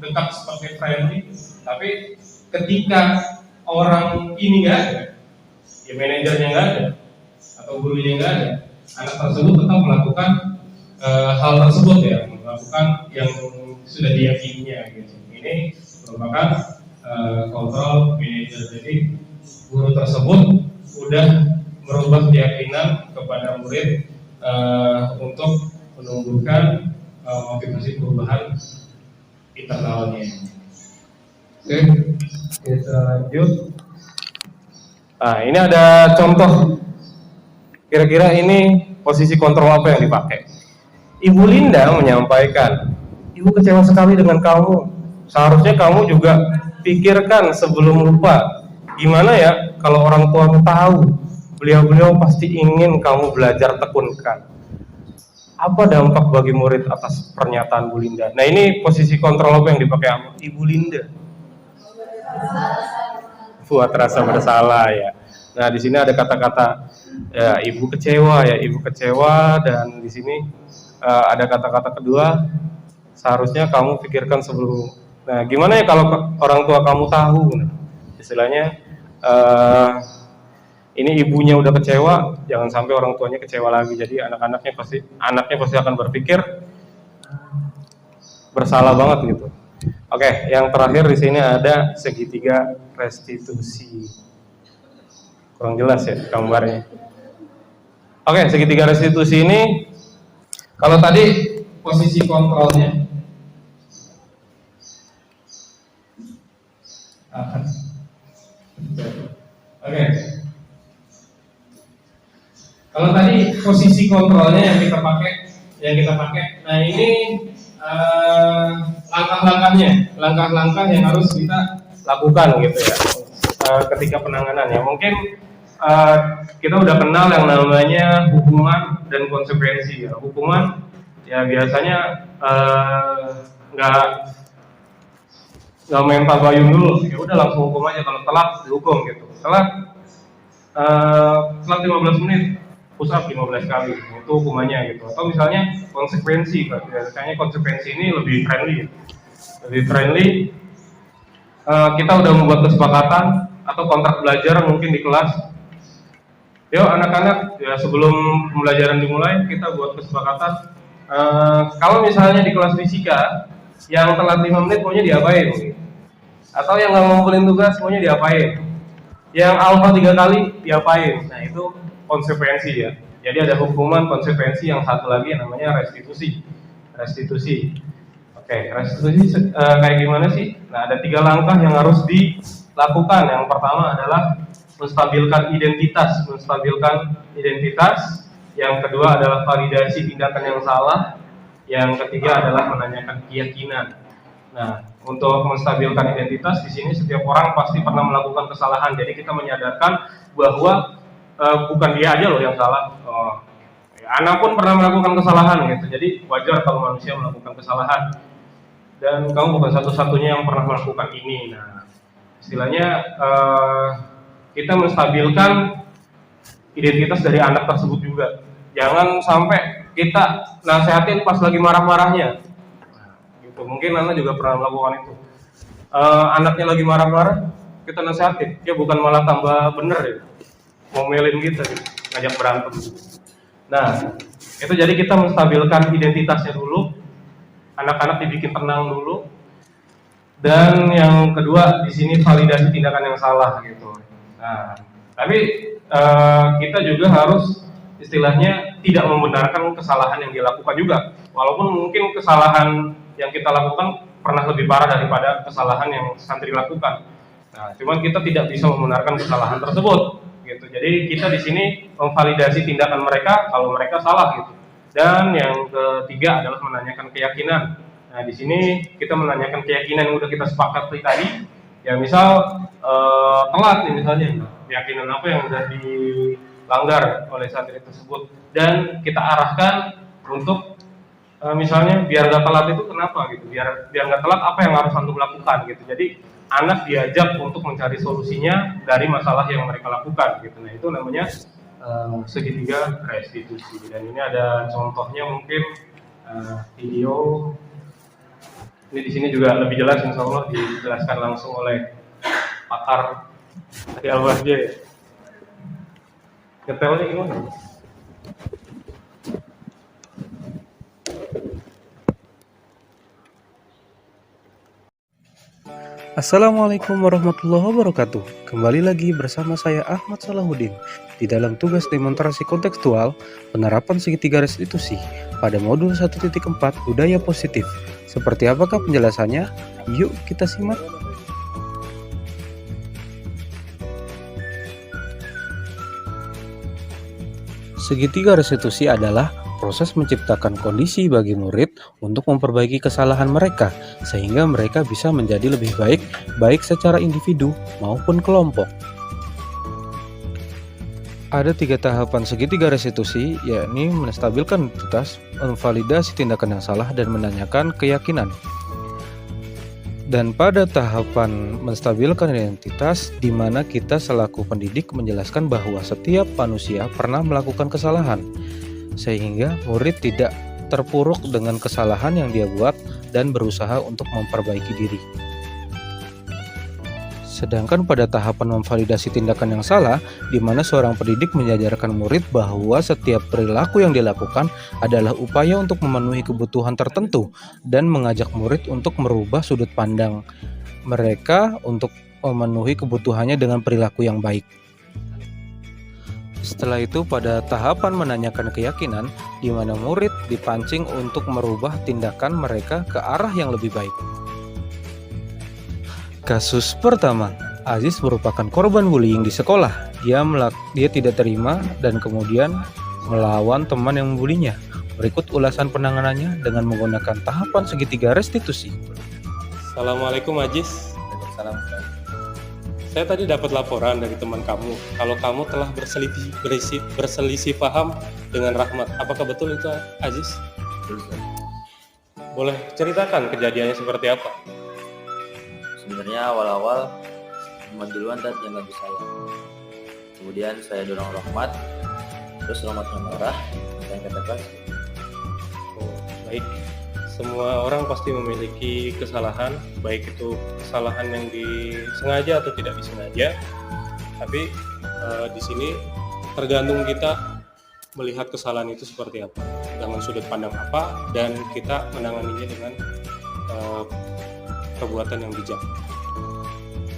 dekat seperti friendly, tapi ketika orang ini nggak ada, ya manajernya nggak ada atau gurunya nggak ada, anak tersebut tetap melakukan hal tersebut ya, melakukan yang sudah diyakininya gitu. Ini merupakan kontrol manajer. Jadi guru tersebut sudah merubah keyakinan kepada murid untuk menumbuhkan motivasi perubahan internalnya. Oke, kita lanjut. Nah, ini ada contoh. Kira-kira ini posisi kontrol apa yang dipakai? Ibu Linda menyampaikan, Ibu kecewa sekali dengan kamu. Seharusnya kamu juga pikirkan sebelum lupa. Gimana ya kalau orang tuamu tahu? Beliau-beliau pasti ingin kamu belajar tekunkan. Apa dampak bagi murid atas pernyataan Bu Linda? Nah, ini posisi kontrol apa yang dipakai sama Ibu Linda? Buat rasa bersalah ya. Nah, di sini ada kata-kata ya, ibu kecewa ya, ibu kecewa, dan di sini ada kata-kata kedua, seharusnya kamu pikirkan sebelum. Nah, gimana ya kalau orang tua kamu tahu? Nah, istilahnya ini ibunya udah kecewa, jangan sampai orang tuanya kecewa lagi. Jadi anaknya pasti akan berpikir bersalah banget gitu. Oke, yang terakhir di sini ada segitiga restitusi. Kurang jelas ya gambarnya. Oke, segitiga restitusi ini, kalau tadi posisi kontrolnya oke. Kalau tadi posisi kontrolnya yang kita pakai, nah ini langkah-langkah yang harus kita lakukan gitu ya ketika penanganan ya. Mungkin kita udah kenal yang namanya hukuman dan konsekuensi ya. Hukuman ya biasanya nggak main tabayun dulu, ya udah langsung hukum aja. Kalau telat dihukum gitu. Telat 15 menit push up 15 kali, itu hukumannya gitu. Atau misalnya konsekuensi, biasanya konsekuensi ini lebih friendly. Kita udah membuat kesepakatan atau kontrak belajar mungkin di kelas. Yuk anak-anak, ya sebelum pembelajaran dimulai kita buat kesepakatan. Kalau misalnya di kelas fisika yang telat 5 menit maunya diapain? Atau yang nggak ngumpulin tugas maunya diapain? Yang alfa 3 kali diapain? Nah, itu konsekuensi ya. Jadi ada hukuman, konsekuensi, yang satu lagi yang namanya restitusi. Oke, restitusi kayak gimana sih? Nah, ada 3 langkah yang harus dilakukan. Yang pertama adalah menstabilkan identitas. Yang kedua adalah validasi tindakan yang salah. Yang ketiga adalah menanyakan keyakinan. Nah, untuk menstabilkan identitas di sini setiap orang pasti pernah melakukan kesalahan. Jadi kita menyadarkan bahwa bukan dia aja loh yang salah. Anak pun pernah melakukan kesalahan gitu. Jadi wajar kalau manusia melakukan kesalahan. Dan kamu bukan satu-satunya yang pernah melakukan ini. Nah, istilahnya kita menstabilkan identitas dari anak tersebut juga. Jangan sampai kita nasihatin pas lagi marah-marahnya. Gitu. Mungkin anak juga pernah melakukan itu. Anaknya lagi marah-marah, kita nasihatin. Dia bukan malah tambah bener ya. Ngomelin kita gitu, ngajak berantem. Nah, itu jadi kita menstabilkan identitasnya dulu. Anak-anak dibikin tenang dulu. Dan yang kedua di sini validasi tindakan yang salah gitu. Nah, Tapi kita juga harus istilahnya tidak membenarkan kesalahan yang dilakukan juga. Walaupun mungkin kesalahan yang kita lakukan pernah lebih parah daripada kesalahan yang santri lakukan. Nah, cuman kita tidak bisa membenarkan kesalahan tersebut, gitu. Jadi kita di sini memvalidasi tindakan mereka kalau mereka salah, gitu. Dan yang ketiga adalah menanyakan keyakinan. Nah, di sini kita menanyakan keyakinan yang udah kita sepakati tadi. Ya misal telat nih misalnya, keyakinan apa yang sudah dilanggar oleh santri tersebut, dan kita arahkan untuk misalnya biar nggak telat itu kenapa gitu, biar nggak telat apa yang harus antum lakukan gitu. Jadi anak diajak untuk mencari solusinya dari masalah yang mereka lakukan gitu. Nah itu namanya segitiga restitusi, dan ini ada contohnya mungkin video. Ini di sini juga lebih jelas, insya Allah dijelaskan langsung oleh pakar dari Al-Bahjah ya. Ngetelnya gimana? Assalamualaikum warahmatullahi wabarakatuh. Kembali lagi bersama saya Ahmad Salahuddin di dalam tugas demonstrasi kontekstual penerapan segitiga restitusi pada modul 1.4 budaya positif. Seperti apakah penjelasannya? Yuk kita simak. Segitiga restitusi adalah proses menciptakan kondisi bagi murid untuk memperbaiki kesalahan mereka sehingga mereka bisa menjadi lebih baik secara individu maupun kelompok. Ada 3 tahapan segitiga restitusi, yakni menstabilkan identitas, memvalidasi tindakan yang salah, dan menanyakan keyakinan. Dan pada tahapan menstabilkan identitas, di mana kita selaku pendidik menjelaskan bahwa setiap manusia pernah melakukan kesalahan, sehingga murid tidak terpuruk dengan kesalahan yang dia buat dan berusaha untuk memperbaiki diri. Sedangkan pada tahapan memvalidasi tindakan yang salah, di mana seorang pendidik mengajarkan murid bahwa setiap perilaku yang dilakukan adalah upaya untuk memenuhi kebutuhan tertentu dan mengajak murid untuk merubah sudut pandang mereka untuk memenuhi kebutuhannya dengan perilaku yang baik. Setelah itu pada tahapan menanyakan keyakinan, di mana murid dipancing untuk merubah tindakan mereka ke arah yang lebih baik. Kasus pertama, Aziz merupakan korban bullying di sekolah. Dia tidak terima dan kemudian melawan teman yang membulinya. Berikut ulasan penanganannya dengan menggunakan tahapan segitiga restitusi. Assalamualaikum Aziz. Waalaikumsalam. Saya tadi dapat laporan dari teman kamu kalau kamu telah berselisih paham dengan Rahmat. Apakah betul itu, Aziz? Betul. Boleh ceritakan kejadiannya seperti apa? Sebenarnya awal-awal Rahmat duluan yang ganggu saya. Kemudian saya dorong Rahmat, terus Rahmatnya marah, saya katakan. Oh, baik. Semua orang pasti memiliki kesalahan, baik itu kesalahan yang disengaja atau tidak disengaja. Tapi di sini tergantung kita melihat kesalahan itu seperti apa, dengan sudut pandang apa, dan kita menanganinya dengan perbuatan yang bijak.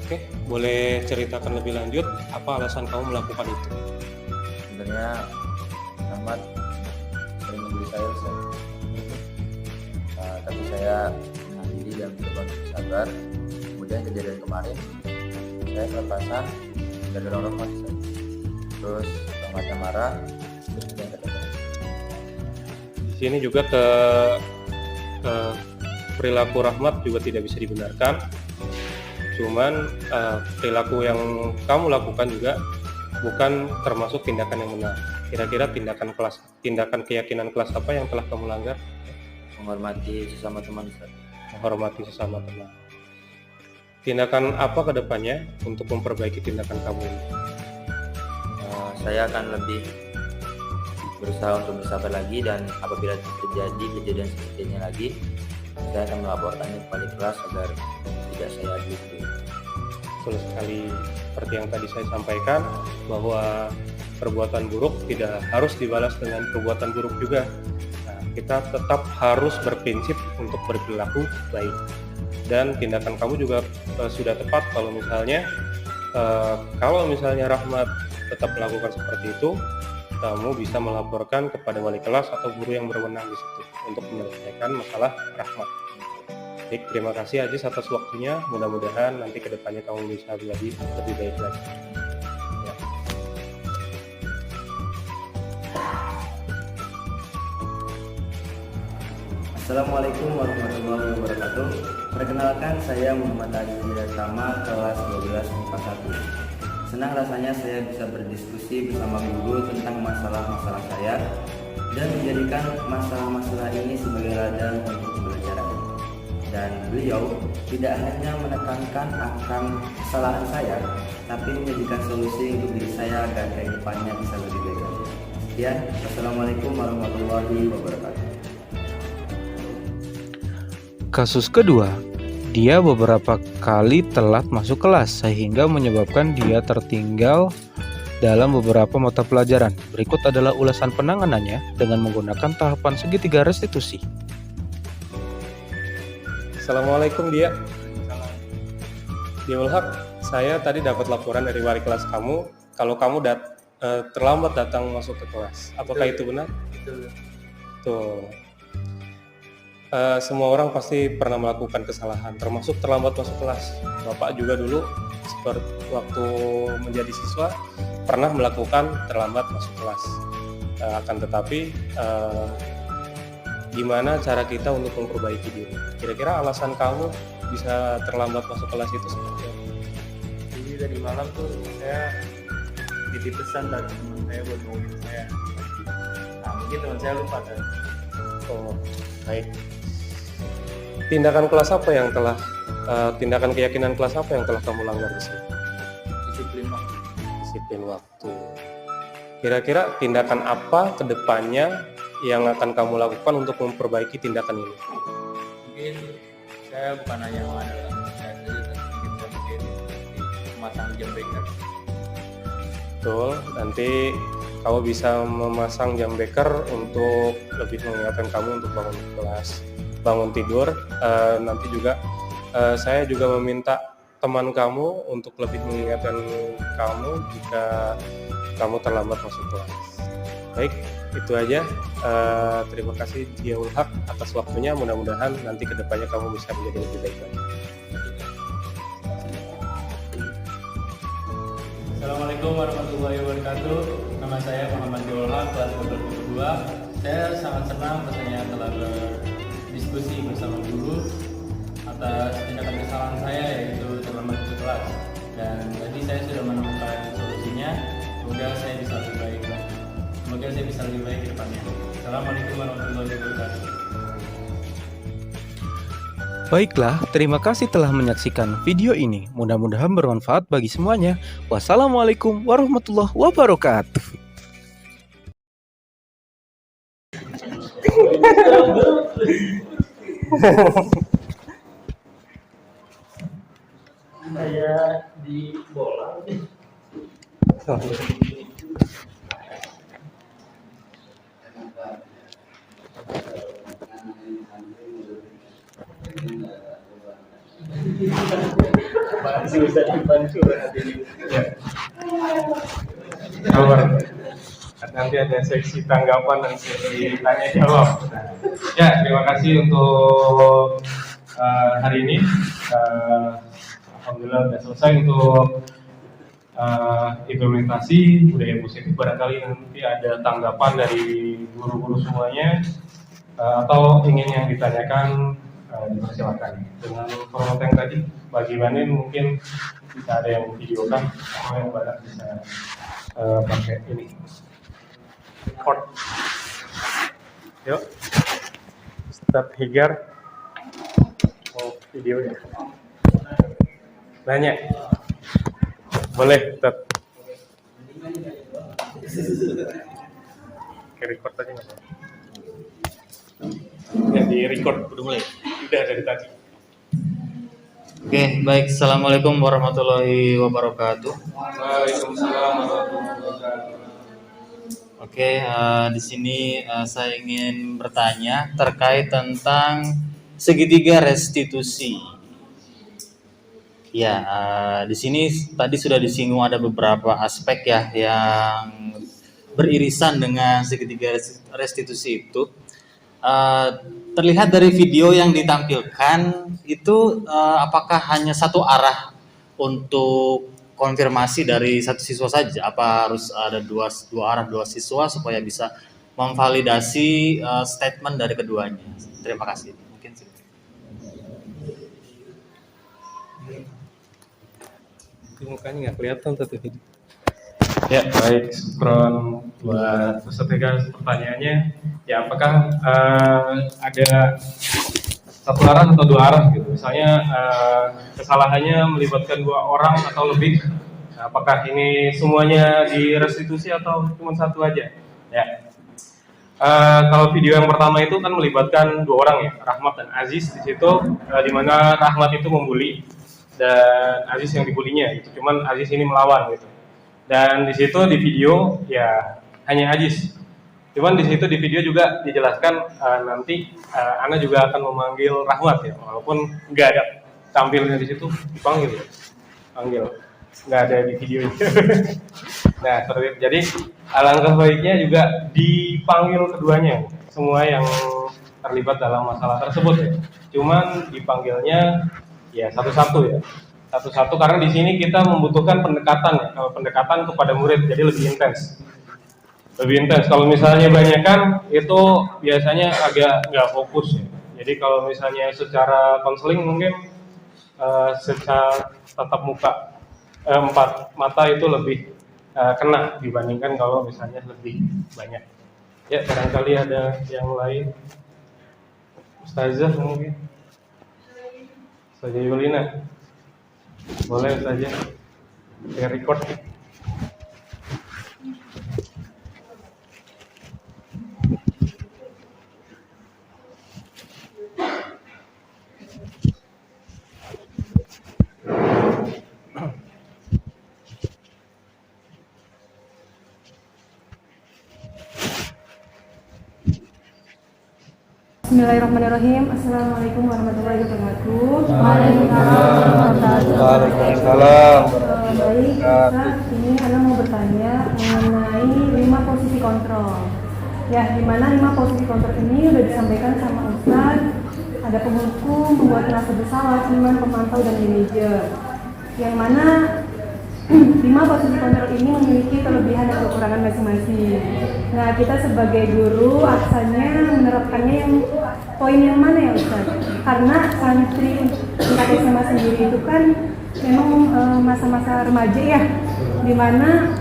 Oke, boleh ceritakan lebih lanjut apa alasan kamu melakukan itu? Sebenarnya Rahmat sering membuli saya, tapi saya menahan diri dan mencoba untuk sabar. Kemudian kejadian kemarin saya kelepasan dan dorong Rahmat, terus Rahmatnya marah, terus dia katakan. Di sini juga ke perilaku Rahmat juga tidak bisa dibenarkan. Cuman perilaku yang kamu lakukan juga bukan termasuk tindakan yang benar. Kira-kira tindakan keyakinan kelas apa yang telah kamu langgar? Menghormati sesama teman, Ustaz. Menghormati sesama teman. Tindakan apa ke depannya untuk memperbaiki tindakan kamu ini? Saya akan lebih berusaha untuk bersabar lagi, dan apabila terjadi kejadian seperti ini lagi, saya akan melaporkannya kepada kelas agar tidak saya adili. Betul sekali, seperti yang tadi saya sampaikan, bahwa perbuatan buruk tidak harus dibalas dengan perbuatan buruk juga. Nah, kita tetap harus berprinsip untuk berperilaku baik. Dan tindakan kamu juga sudah tepat kalau misalnya Rahmat tetap melakukan seperti itu, kamu bisa melaporkan kepada wali kelas atau guru yang berwenang di situ untuk menyelesaikan masalah Rahmat. Baik, terima kasih Ajis atas waktunya. Mudah-mudahan nanti kedepannya kamu bisa menjadi lebih baik lagi. Ya. Assalamualaikum warahmatullahi wabarakatuh. Perkenalkan, saya Muhammad Aziz Tama, kelas 12 MIPA 1. Senang rasanya saya bisa berdiskusi bersama guru tentang masalah-masalah saya dan menjadikan masalah-masalah ini sebagai ladang untuk pembelajaran. Dan beliau tidak hanya menekankan akan kesalahan saya, tapi menjadikan solusi untuk diri saya agar ke depannya bisa lebih baik lagi. Sekian, wassalamualaikum warahmatullahi wabarakatuh. Kasus kedua, dia beberapa kali telat masuk kelas sehingga menyebabkan dia tertinggal dalam beberapa mata pelajaran. Berikut adalah ulasan penanganannya dengan menggunakan tahapan segitiga restitusi. Assalamualaikum Dia. Diul Haq, saya tadi dapat laporan dari wali kelas kamu kalau kamu terlambat datang masuk ke kelas. Apakah itu benar? Betul. Tuh. Semua orang pasti pernah melakukan kesalahan, termasuk terlambat masuk kelas. Bapak juga dulu seperti waktu menjadi siswa pernah melakukan terlambat masuk kelas. Akan tetapi gimana cara kita untuk memperbaiki diri? Kira-kira alasan kamu bisa terlambat masuk kelas itu seperti apa? Jadi tadi malam tuh saya titip pesan dari teman saya buat nungguin saya. Nah, mungkin teman saya lupa kan. Oh, baik. Tindakan keyakinan kelas apa yang telah kamu langgar di sini? Disiplin waktu. Disiplin waktu. Kira-kira tindakan apa ke depannya yang akan kamu lakukan untuk memperbaiki tindakan ini? Mungkin saya bukan hanya mengandalkan saya saja, tapi mungkin memasang jam beker. Betul, nanti kamu bisa memasang jam beker untuk lebih mengingatkan kamu untuk bangun kelas, bangun tidur. Nanti juga saya juga meminta teman kamu untuk lebih mengingatkan kamu jika kamu terlambat masuk kelas. Baik, itu aja. Terima kasih Diul Haq atas waktunya. Mudah-mudahan nanti kedepannya kamu bisa menjadi lebih baik lagi. Assalamualaikum warahmatullahi wabarakatuh. Nama saya Muhammad Diul Haq, kelas 22. Saya sangat senang rasanya telah berdiskusi bersama guru atas tindakan kesalahan saya, yaitu terlambat masuk kelas. Dan tadi saya sudah menemukan solusinya. Semoga saya bisa lebih baik lagi. Semoga saya bisa lebih baik ke depannya. Assalamualaikum warahmatullahi wabarakatuh. Baiklah, terima kasih telah menyaksikan video ini. Mudah-mudahan bermanfaat bagi semuanya. Wassalamualaikum warahmatullahi wabarakatuh. Saya di bola. Masih bisa dibantu Kabar. Nanti ada seksi tanggapan dan seksi tanya jawab. Ya, terima kasih untuk hari ini. Alhamdulillah sudah selesai untuk implementasi budaya positif. Barangkali nanti ada tanggapan dari guru-guru semuanya atau ingin yang ditanyakan, dipersilakan. Dengan format yang tadi, bagi Banin mungkin bisa ada yang videokan atau yang banyak bisa pakai ini record. Yuk, Ustadz Higar mau video ya. Nanya, boleh Ustadz. Oke, record aja nggak apa-apa. Ya, di record udah mulai. Udah dari tadi. Oke, baik. Assalamualaikum warahmatullahi wabarakatuh. Waalaikumsalam warahmatullahi wabarakatuh. Oke, di sini saya ingin bertanya terkait tentang segitiga restitusi. Ya, di sini tadi sudah disinggung ada beberapa aspek ya yang beririsan dengan segitiga restitusi itu. Terlihat dari video yang ditampilkan itu apakah hanya satu arah untuk konfirmasi dari satu siswa saja? Apa harus ada dua arah dua siswa supaya bisa memvalidasi statement dari keduanya? Terima kasih. Mungkin mukanya nggak kelihatan tuh. Ya, baik. Syukron buat peserta pertanyaannya. Ya, apakah ada satu arah atau dua arah gitu? Misalnya kesalahannya melibatkan dua orang atau lebih. Nah, apakah ini semuanya direstitusi atau cuma satu aja? Ya. Kalau video yang pertama itu kan melibatkan dua orang ya, Rahmat dan Aziz di situ, di mana Rahmat itu membuli dan Aziz yang dibulinya gitu. Cuman Aziz ini melawan gitu. Dan di situ di video ya hanya Aziz. Cuman di situ di video juga dijelaskan nanti Ana juga akan memanggil Rahmat ya, walaupun nggak ada tampilnya di situ dipanggil, ya. Panggil, nggak ada di video itu. Nah, jadi alangkah baiknya juga dipanggil keduanya, semua yang terlibat dalam masalah tersebut ya. Cuman dipanggilnya ya satu-satu ya. Satu-satu karena di sini kita membutuhkan pendekatan ya, pendekatan kepada murid jadi lebih intens. Lebih intens. Kalau misalnya banyak kan itu biasanya agak nggak fokus ya. Jadi kalau misalnya secara konseling mungkin secara tatap muka empat mata itu lebih kena dibandingkan kalau misalnya lebih banyak. Ya barangkali ada yang lain. Ustazah mungkin. Ustazah Yulina. Boleh saja dengan record. Bismillahirrahmanirrahim. Assalamualaikum warahmatullahi wabarakatuh. Waalaikumsalam. Baik, Ustaz, ini Ana mau bertanya mengenai 5 posisi kontrol. Ya, di mana 5 posisi kontrol ini sudah disampaikan sama Ustaz. Ada penghukum, pembuat rasa pesawat, seniman, pemantau, dan manajer. Yang mana 5 posisi kontrol ini memiliki kelebihan dan kekurangan masing-masing. Nah, kita sebagai guru asalnya menerapkannya yang poin yang mana ya Ustaz? Karena santri tingkat SMA sendiri itu kan memang masa-masa remaja ya, dimana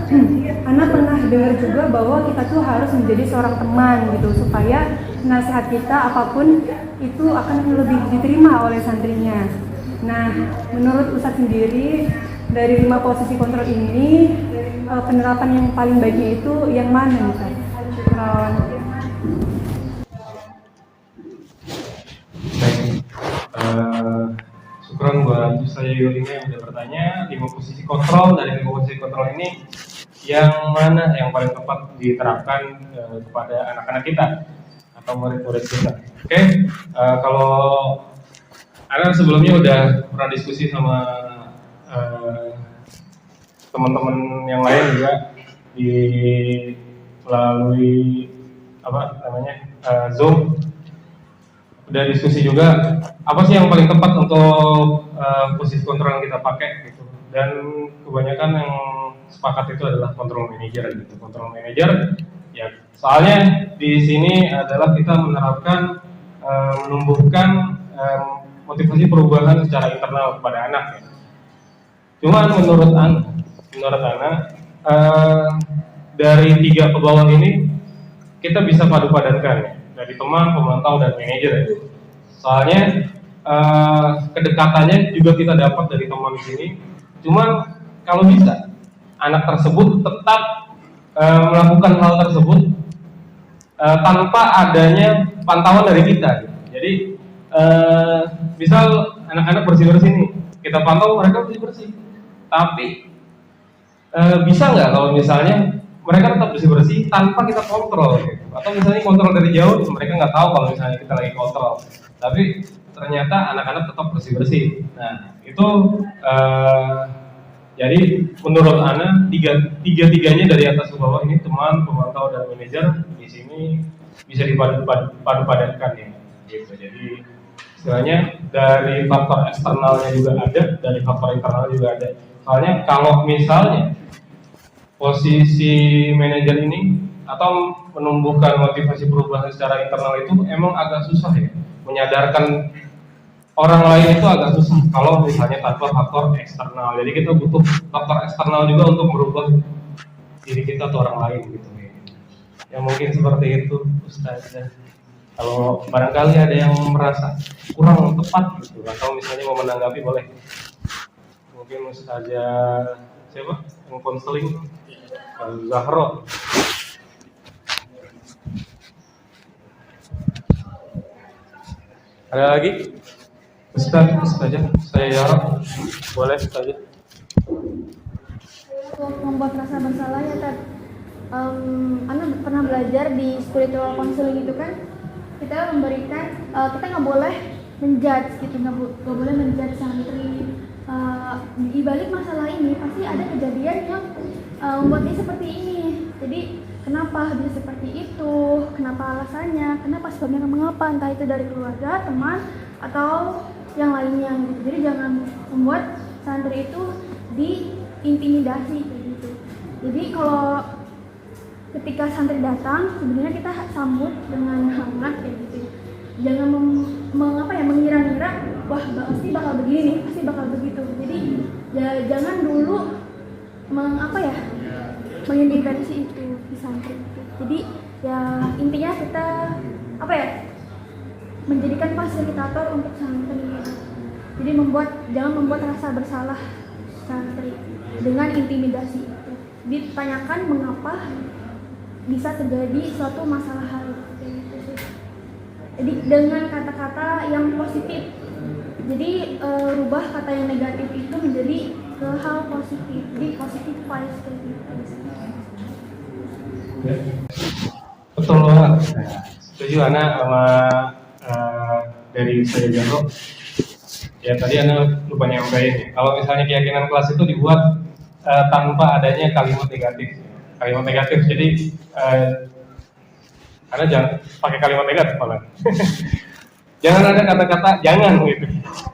anak pernah dengar juga bahwa kita tuh harus menjadi seorang teman gitu, supaya nasihat kita apapun itu akan lebih diterima oleh santrinya. Nah, menurut Ustaz sendiri dari 5 posisi kontrol ini penerapan yang paling baiknya itu yang mana Ustaz? Baik, syukron buat saya Yulina yang sudah bertanya 5 posisi kontrol. Dari 5 posisi kontrol ini yang mana yang paling tepat diterapkan kepada anak-anak kita atau murid-murid kita? Oke, kalau Ana sebelumnya udah pernah diskusi sama teman-teman yang lain juga di melalui Zoom, udah diskusi juga apa sih yang paling tepat untuk posisi kontrol yang kita pakai gitu. Dan kebanyakan yang sepakat itu adalah control manager gitu. Control manager ya, soalnya di sini adalah kita menerapkan menumbuhkan motivasi perubahan secara internal kepada anak ya. Cuman menurut Ana dari 3 ke bawah ini kita bisa padu padankan ya, dari teman, pemantau, dan manajer ya. Soalnya kedekatannya juga kita dapat dari teman di sini. Cuman kalau bisa anak tersebut tetap melakukan hal tersebut tanpa adanya pantauan dari kita. Jadi misal anak-anak bersih-bersih nih, kita pantau mereka bersih-bersih. Tapi bisa nggak kalau misalnya mereka tetap bersih-bersih tanpa kita kontrol gitu. Atau misalnya kontrol dari jauh, mereka nggak tahu kalau misalnya kita lagi kontrol. Tapi ternyata anak-anak tetap bersih-bersih. Nah, itu jadi menurut Ana tiga-tiganya dari atas ke bawah ini, teman, pemantau dan manajer di sini bisa dipadu-padankan ya. Gitu. Jadi istilahnya dari faktor eksternalnya juga ada, dari faktor internal juga ada. Soalnya kalau misalnya posisi manajer ini atau menumbuhkan motivasi perubahan secara internal itu emang agak susah ya, menyadarkan orang lain itu agak susah kalau misalnya tanpa faktor eksternal. Jadi kita butuh faktor eksternal juga untuk merubah diri kita atau orang lain gitu ya. Ya mungkin seperti itu Ustaz. Kalau barangkali ada yang merasa kurang tepat gitu atau misalnya mau menanggapi boleh. Mungkin Ustazah siapa yang konseling Zahro. Ada lagi? Ustazah, saya Yara. Boleh Ustazah. Untuk membuat rasa bersalah ya Tad, Ana pernah belajar di spiritual counseling itu kan kita memberikan, kita nggak boleh menjudge gitu, nggak boleh menjudge santri. Di balik masalah ini pasti ada kejadian yang membuat dia seperti ini. Jadi kenapa bisa seperti itu, kenapa alasannya, kenapa sebabnya, mengapa, entah itu dari keluarga, teman, atau yang lainnya gitu. Jadi jangan membuat santri itu diintimidasi kayak gitu. Jadi kalau ketika santri datang sebenarnya kita sambut dengan hangat kayak gitu. Jangan mengira-ngira wah pasti bakal begini nih, pasti bakal begitu. Jadi ya jangan dulu mengintervensi itu di santri itu. Jadi ya intinya kita menjadikan fasilitator untuk santri. Jadi jangan membuat rasa bersalah santri dengan intimidasi itu. Ditanyakan mengapa bisa terjadi suatu masalah hal itu sih. Jadi dengan kata-kata yang positif. Jadi rubah kata yang negatif itu menjadi ke hal positif. Jadi positif vibes kayak gitu. Betul banget. Setuju Ana sama dari saya Jaro. Ya tadi Ana lupa nyampein ya. Kalau misalnya keyakinan kelas itu dibuat tanpa adanya kalimat negatif. Kalimat negatif. Jadi Ana jangan pakai kalimat negatif malah. Jangan ada kata-kata jangan gitu.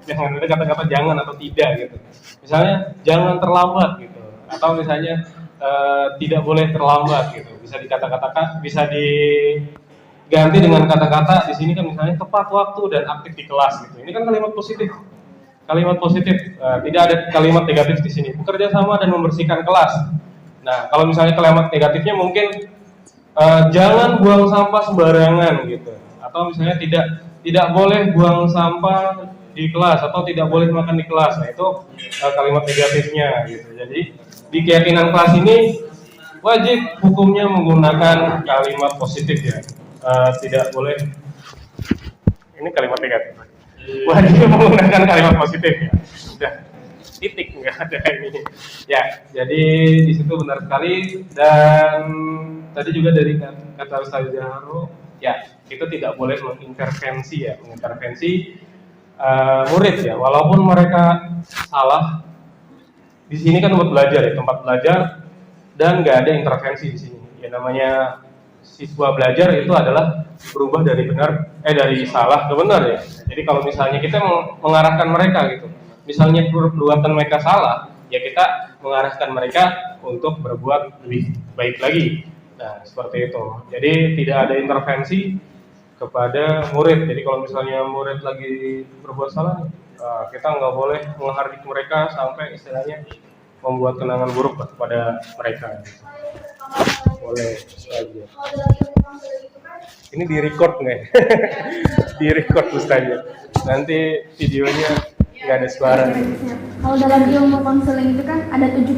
Jangan ada kata-kata jangan atau tidak gitu. Misalnya jangan terlambat gitu. Atau misalnya tidak boleh terlambat gitu. Bisa dikata-katakan, bisa diganti dengan kata-kata di sini kan misalnya tepat waktu dan aktif di kelas gitu. Ini kan kalimat positif. Kalimat positif, tidak ada kalimat negatif di sini. Bekerja sama dan membersihkan kelas. Nah, kalau misalnya kalimat negatifnya mungkin jangan buang sampah sembarangan gitu. Atau misalnya tidak boleh buang sampah di kelas atau tidak boleh makan di kelas. Nah, itu kalimat negatifnya gitu. Jadi di keyakinan kelas ini wajib hukumnya menggunakan kalimat positif ya. Tidak boleh ini kalimat negatif. Wajib menggunakan kalimat positif ya. Sudah titik nggak ada ini. Ya, jadi di situ benar sekali dan tadi juga dari kata Ustaz Jahro, ya kita tidak boleh mengintervensi murid ya, walaupun mereka salah. Di sini kan buat belajar ya, tempat belajar dan nggak ada intervensi di sini. Ya namanya siswa belajar itu adalah berubah dari salah ke benar ya. Jadi kalau misalnya kita mengarahkan mereka gitu, misalnya perbuatan mereka salah, ya kita mengarahkan mereka untuk berbuat lebih baik lagi. Nah seperti itu. Jadi tidak ada intervensi kepada murid. Jadi kalau misalnya murid lagi berbuat salah, kita nggak boleh menghardik mereka sampai istilahnya membuat kenangan buruk kepada mereka. Boleh saja. Ini direcord nggak? Direcord Ustaznya. Nanti videonya nggak ada suara. Kalau dalam ilmu konseling itu kan ada 70%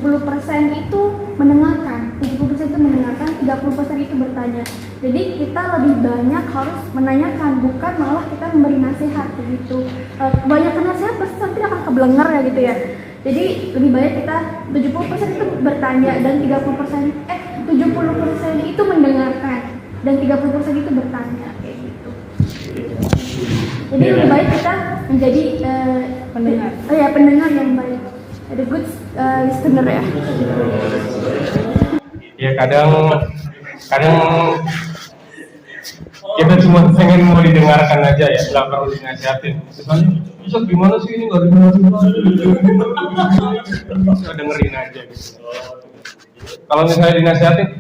itu mendengarkan, 70% itu mendengarkan, 30% itu bertanya. Jadi kita lebih banyak harus menanyakan, bukan malah kita memberi nasihat begitu. Kebanyakan nasihat pasti nanti akan keblenger ya gitu ya. Jadi lebih banyak kita 70% itu bertanya dan 70% itu mendengarkan dan 30% itu bertanya kayak gitu. Jadi lebih baik kita menjadi Pendengar. pendengar yang baik, ada good listener ya. Ya kadang kita cuma pengen mau didengarkan aja ya, nggak perlu dinasihatin. Misalnya, bisa gimana sih ini nggak dengerin dengerin aja gitu. Kalau misalnya dinasihatin,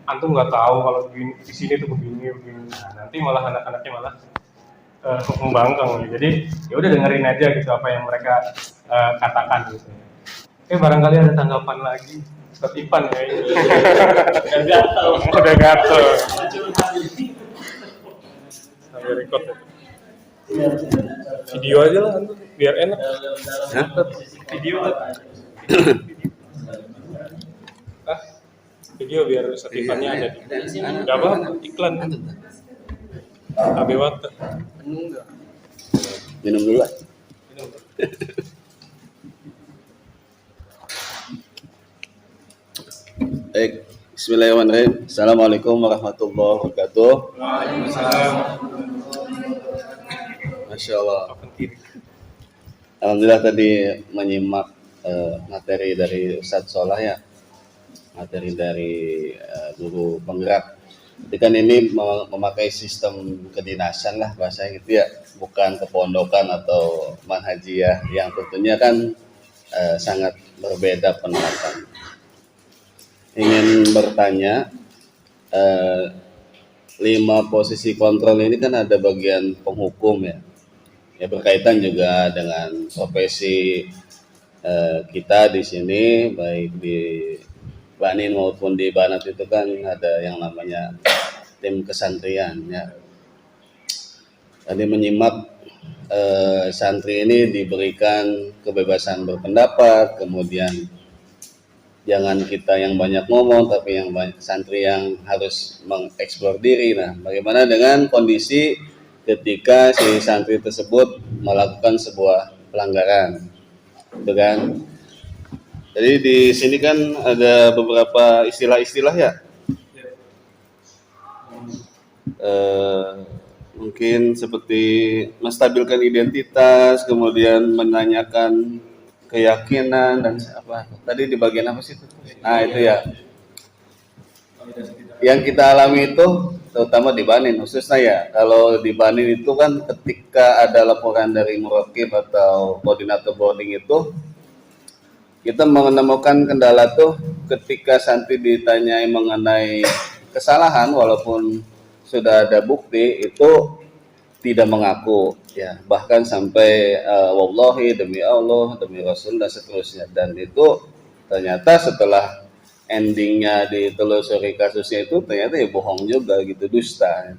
antum nggak tahu kalau di sini tuh begini. Nah, nanti malah anak-anaknya malah membangkang. Jadi ya udah dengerin aja gitu apa yang mereka katakan gitu. Oke, barangkali ada tanggapan lagi. Ustaz Ipan ya ini. Udah gatel. Sampai record ya. Video aja lah antum biar enak. Video kan. Video biar Ustaz Ipannya ada di. Enggak apa iklan. AB Water. Minum dulu lah. Baik, bismillahirrahmanirrahim. Assalamualaikum warahmatullahi wabarakatuh. Waalaikumsalam. Masya Allah. Alhamdulillah tadi menyimak materi dari Ustadz Solah ya, materi dari guru penggerak. Jadi kan ini memakai sistem kedinasan lah bahasanya gitu ya, bukan kepondokan atau manhajiyah yang tentunya kan sangat berbeda penerapan. Ingin bertanya, 5 posisi kontrol ini kan ada bagian penghukum ya, berkaitan juga dengan profesi kita di sini, baik di Banin maupun di Banat itu kan ada yang namanya tim kesantrian ya. Tadi menyimak santri ini diberikan kebebasan berpendapat, kemudian jangan kita yang banyak ngomong, tapi yang santri yang harus mengeksplor diri. Nah, bagaimana dengan kondisi ketika si santri tersebut melakukan sebuah pelanggaran, gitu kan? Jadi di sini kan ada beberapa istilah-istilah ya. Mungkin seperti menstabilkan identitas, kemudian menanyakan keyakinan dan apa tadi di bagian apa sih itu? Nah itu ya yang kita alami itu terutama di Banin khususnya ya. Kalau di Banin itu kan ketika ada laporan dari muraqib atau koordinator boarding itu, kita menemukan kendala tuh ketika santri ditanyai mengenai kesalahan walaupun sudah ada bukti itu tidak mengaku ya, bahkan sampai wallahi, demi Allah, demi Rasul dan seterusnya. Dan itu ternyata setelah endingnya ditelusuri kasusnya itu ternyata ya bohong juga gitu, dusta.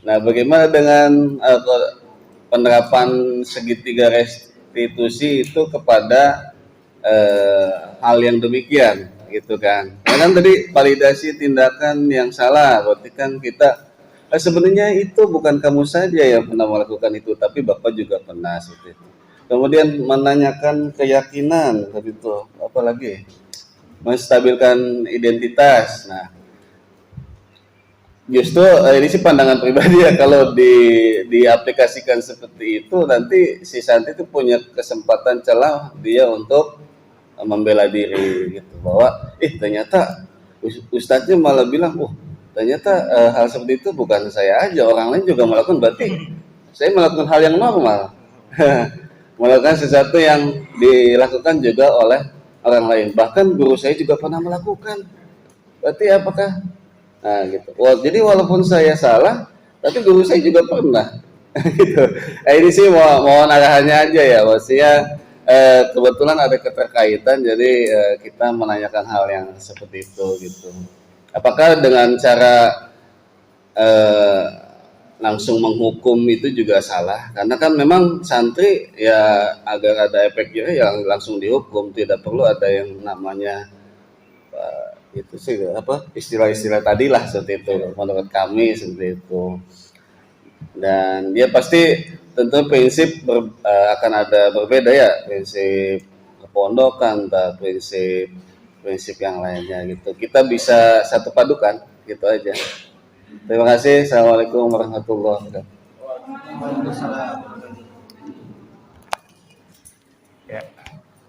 Nah, bagaimana dengan penerapan segitiga restitusi itu kepada hal yang demikian gitu kan? Nah, kan tadi validasi tindakan yang salah, berarti kan kita sebenarnya itu bukan kamu saja yang pernah melakukan itu, tapi Bapak juga pernah seperti itu. Kemudian menanyakan keyakinan, tapi itu apalagi menstabilkan identitas. Nah, justru ini sih pandangan pribadi ya, kalau diaplikasikan seperti itu nanti si santri itu punya kesempatan celah dia untuk membela diri gitu, bahwa ternyata ustadznya malah bilang ternyata hal seperti itu bukan saya aja, orang lain juga melakukan, berarti saya melakukan hal yang normal. Melakukan sesuatu yang dilakukan juga oleh orang lain. Bahkan guru saya juga pernah melakukan. Berarti apakah? Nah gitu. Jadi walaupun saya salah, tapi guru saya juga pernah. Gitu. Ini sih mohon arahannya aja ya. Maksudnya kebetulan ada keterkaitan, jadi kita menanyakan hal yang seperti itu gitu. Apakah dengan cara langsung menghukum itu juga salah? Karena kan memang santri ya agar ada efeknya yang langsung dihukum, tidak perlu ada yang namanya itu sih apa istilah-istilah tadi lah seperti itu. Menurut kami seperti itu. Dan dia pasti tentu prinsip akan ada berbeda ya, prinsip kepondokan atau prinsip yang lainnya gitu. Kita bisa satu padukan gitu aja. Terima kasih. Assalamualaikum warahmatullahi wabarakatuh.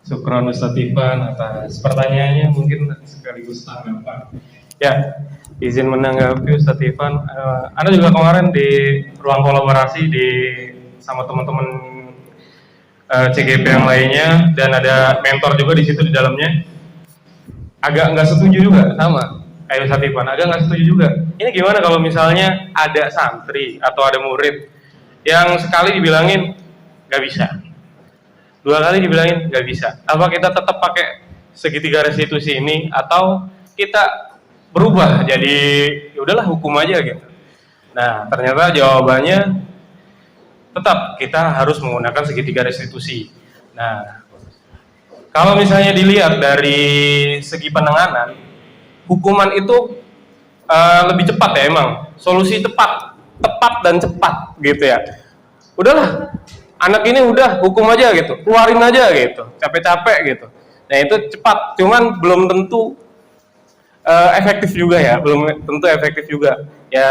Syukron Ustadz Ivan atas pertanyaannya, mungkin sekaligus tanggapan. Ya, izin menanggapi Ustadz Ivan. Anda juga kemarin di ruang kolaborasi sama teman-teman CGP yang lainnya, dan ada mentor juga di situ di dalamnya. Agak nggak setuju juga sama kayak Ustadz Ivan, agak nggak setuju juga. Ini gimana kalau misalnya ada santri atau ada murid yang sekali dibilangin nggak bisa, 2 kali dibilangin nggak bisa, apa kita tetap pakai segitiga restitusi ini atau kita berubah jadi ya udahlah hukum aja gitu? Nah, ternyata jawabannya tetap kita harus menggunakan segitiga restitusi. Nah, kalau misalnya dilihat dari segi penanganan, hukuman itu lebih cepat ya, emang solusi tepat dan cepat gitu ya. Udahlah, anak ini udah hukum aja gitu, keluarin aja gitu, capek-capek gitu. Nah itu cepat, cuman belum tentu efektif juga ya, belum tentu efektif juga. Ya,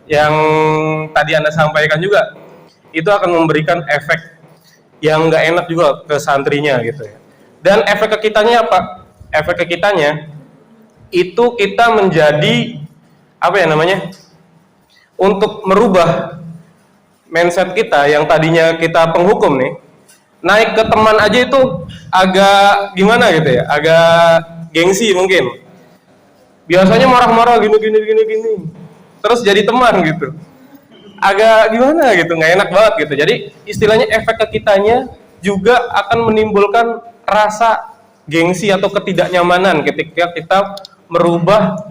yang tadi Anda sampaikan juga, itu akan memberikan efek yang nggak enak juga ke santrinya gitu ya. Dan efek ke kitanya apa? Efek ke kitanya itu kita menjadi apa ya namanya? Untuk merubah mindset kita yang tadinya kita penghukum nih, naik ke teman aja itu agak gimana gitu ya, agak gengsi mungkin. Biasanya marah-marah gini, terus jadi teman gitu, agak gimana gitu, nggak enak banget gitu. Jadi istilahnya efek ke kitanya juga akan menimbulkan rasa gengsi atau ketidaknyamanan ketika kita merubah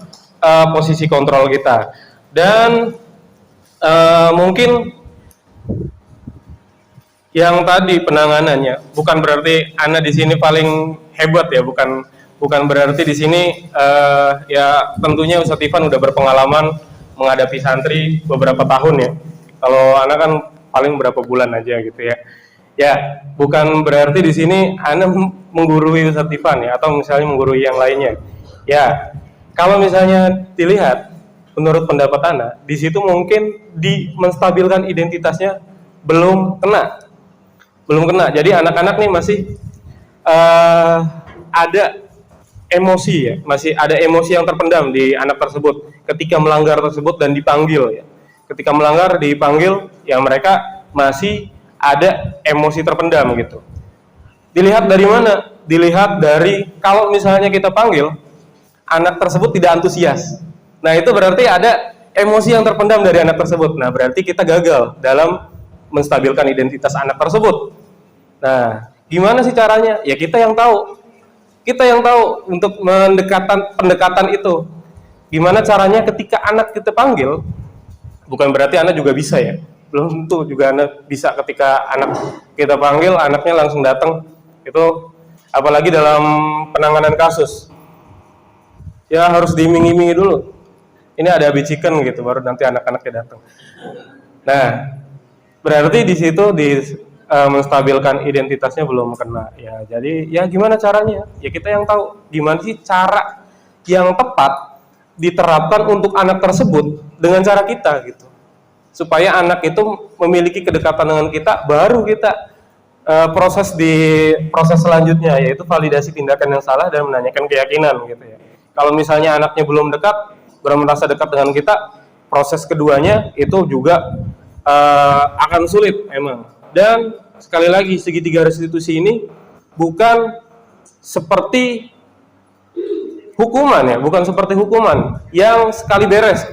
posisi kontrol kita. Dan mungkin yang tadi penanganannya, bukan berarti Anda di sini paling hebat ya, bukan berarti di sini ya tentunya Ustadz Ivan udah berpengalaman menghadapi santri beberapa tahun ya. Kalau Anda kan paling berapa bulan aja gitu ya. Ya, bukan berarti di sini Anda menggurui Ustadz Ivan ya, atau misalnya menggurui yang lainnya. Ya, kalau misalnya dilihat menurut pendapat Anda, di situ mungkin menstabilkan identitasnya belum kena. Jadi anak-anak nih masih ada emosi ya, masih ada emosi yang terpendam di anak tersebut ketika melanggar tersebut dan dipanggil ya. Ketika melanggar dipanggil, ya mereka masih ada emosi terpendam gitu. Dilihat dari mana? Dilihat dari kalau misalnya kita panggil, anak tersebut tidak antusias. Nah itu berarti ada emosi yang terpendam dari anak tersebut. Nah berarti kita gagal dalam menstabilkan identitas anak tersebut. Nah, gimana sih caranya? Ya kita yang tahu. Kita yang tahu untuk pendekatan itu. Gimana caranya ketika anak kita panggil? Bukan berarti anak juga bisa ya. Belum tentu juga anak bisa ketika anak kita panggil, anaknya langsung datang. Itu apalagi dalam penanganan kasus. Ya harus diiming-imingi dulu. Ini ada bicikan gitu, baru nanti anak-anaknya datang. Nah, berarti di situ menstabilkan identitasnya belum kena ya. Jadi ya gimana caranya? Ya kita yang tahu gimana sih cara yang tepat diterapkan untuk anak tersebut dengan cara kita gitu. Supaya anak itu memiliki kedekatan dengan kita, baru kita proses selanjutnya, yaitu validasi tindakan yang salah dan menanyakan keyakinan gitu ya. Kalau misalnya anaknya belum dekat, belum merasa dekat dengan kita, proses keduanya itu juga akan sulit emang. Dan sekali lagi, segitiga restitusi ini bukan seperti hukuman ya, bukan seperti hukuman yang sekali beres.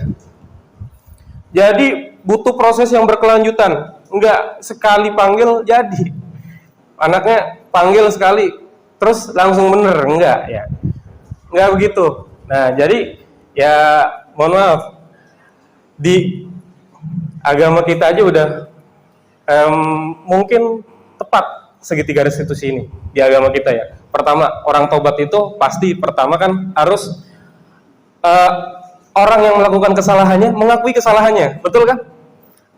Jadi butuh proses yang berkelanjutan, enggak sekali panggil jadi. Anaknya panggil sekali terus langsung bener, enggak ya. Enggak begitu. Nah, jadi ya mohon maaf, di agama kita aja udah mungkin tepat segitiga restitusi ini di agama kita ya. Pertama, orang tobat itu pasti pertama kan harus orang yang melakukan kesalahannya mengakui kesalahannya, betul kan?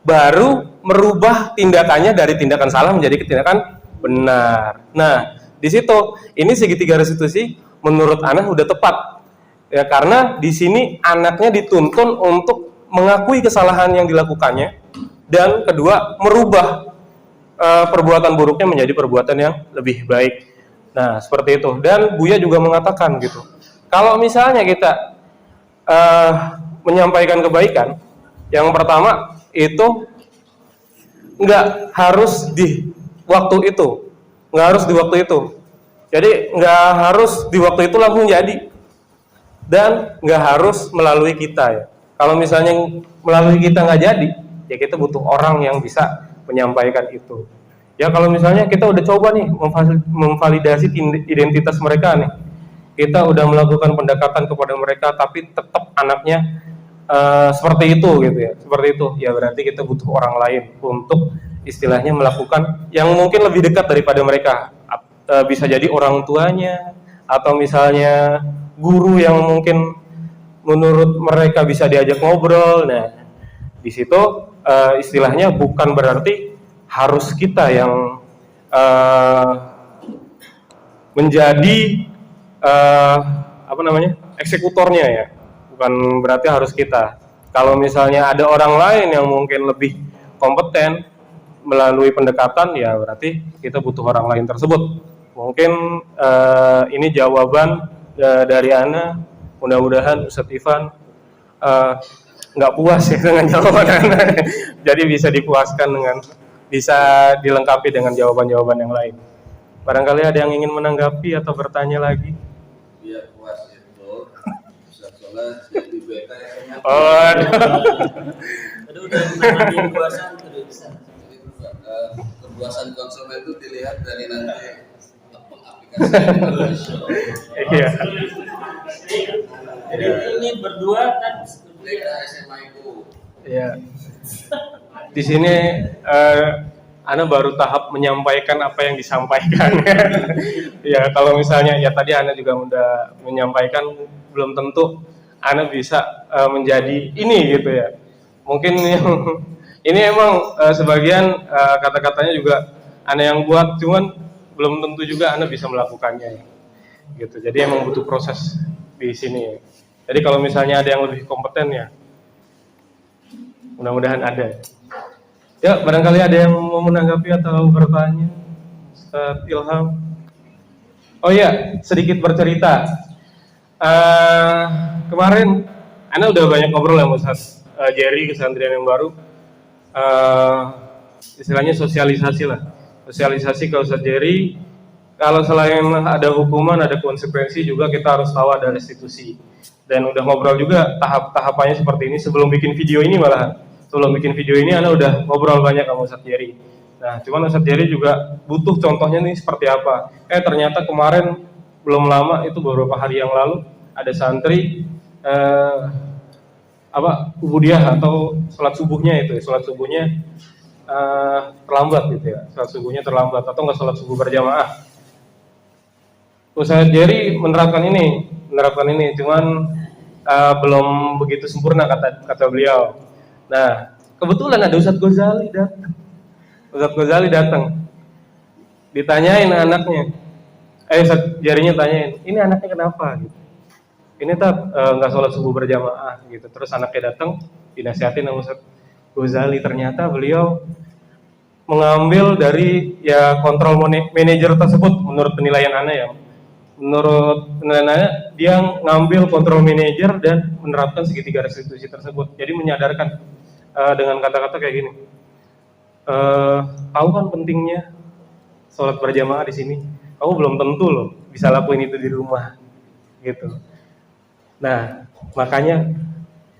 Baru merubah tindakannya dari tindakan salah menjadi tindakan benar. Nah, di situ ini segitiga restitusi menurut Ana udah tepat ya, karena di sini anaknya dituntun untuk mengakui kesalahan yang dilakukannya, dan kedua merubah perbuatan buruknya menjadi perbuatan yang lebih baik. Nah, seperti itu. Dan Buya juga mengatakan gitu. Kalau misalnya kita menyampaikan kebaikan, yang pertama itu nggak harus di waktu itu, nggak harus di waktu itu. Jadi nggak harus di waktu itu langsung jadi, dan nggak harus melalui kita ya. Kalau misalnya melalui kita nggak jadi, ya kita butuh orang yang bisa menyampaikan itu. Ya kalau misalnya kita udah coba nih memvalidasi identitas mereka nih, kita udah melakukan pendekatan kepada mereka, tapi tetap anaknya seperti itu gitu ya, seperti itu. Ya berarti kita butuh orang lain untuk istilahnya melakukan yang mungkin lebih dekat daripada mereka. Bisa jadi orang tuanya, atau misalnya guru yang mungkin menurut mereka bisa diajak ngobrol. Nah, di situ istilahnya bukan berarti harus kita yang menjadi eksekutornya ya, bukan berarti harus kita. Kalau misalnya ada orang lain yang mungkin lebih kompeten melalui pendekatan, ya berarti kita butuh orang lain tersebut. Mungkin ini jawaban dari Ana. Mudah-mudahan Ustadz Ivan nggak puas ya dengan jawaban Ana. Jadi bisa dipuaskan dengan, bisa dilengkapi dengan jawaban-jawaban yang lain. Barangkali ada yang ingin menanggapi atau bertanya lagi? Biar puas itu, Ustaz Soleh jadi beta yang Oh, Aduh, udah menangani puasan udah bisa. kepuasan konsumen itu dilihat dari nanti pengaplikasian. iya. Jadi ini berdua kan Beta SMA itu. Iya. Di sini Ana baru tahap menyampaikan apa yang disampaikan. Ya kalau misalnya ya tadi Ana juga udah menyampaikan, belum tentu Ana bisa menjadi ini gitu ya. Mungkin yang ini emang sebagian kata-katanya juga Ana yang buat, cuman belum tentu juga Ana bisa melakukannya gitu. Jadi emang butuh proses di sini. Jadi kalau misalnya ada yang lebih kompeten ya, mudah-mudahan ada. Ya, barangkali ada yang mau menanggapi atau bertanya. Ustaz Ilham. Oh iya, sedikit bercerita. Kemarin Ana udah banyak ngobrol sama Ustaz Jerry, kesantrian yang baru. Istilahnya sosialisasi lah. Sosialisasi ke Ustaz Jerry. Kalau selain ada hukuman, ada konsekuensi juga, kita harus tahu ada restitusi. Dan udah ngobrol juga tahap-tahapannya seperti ini. Sebelum bikin video ini malahan, sebelum bikin video ini Ana udah ngobrol banyak sama Ustaz Jerry. Nah, cuman Ustaz Jerry juga butuh contohnya nih seperti apa. Ternyata kemarin belum lama, itu beberapa hari yang lalu, ada santri ubudiah atau sholat subuhnya itu, sholat subuhnya terlambat gitu ya, sholat subuhnya terlambat atau nggak sholat subuh berjamaah. Ustaz Jerry menerapkan ini, cuman belum begitu sempurna kata beliau. Nah, kebetulan ada Ustadz Ghazali datang. Ustadz Ghazali datang. Ditanyain anaknya. Ustadz Jarinya tanyain, ini anaknya kenapa gitu. Ini nggak sholat subuh berjamaah gitu. Terus anaknya datang, dinasihatin sama Ustadz Ghazali. Ternyata beliau mengambil dari ya kontrol manager tersebut menurut penilaian Ana ya. Menurut penilaiannya, dia ngambil kontrol manager dan menerapkan segitiga restitusi tersebut. Jadi menyadarkan dengan kata-kata kayak gini, tahu kan pentingnya sholat berjamaah di sini. Kamu belum tentu loh bisa lakuin itu di rumah, gitu. Nah, makanya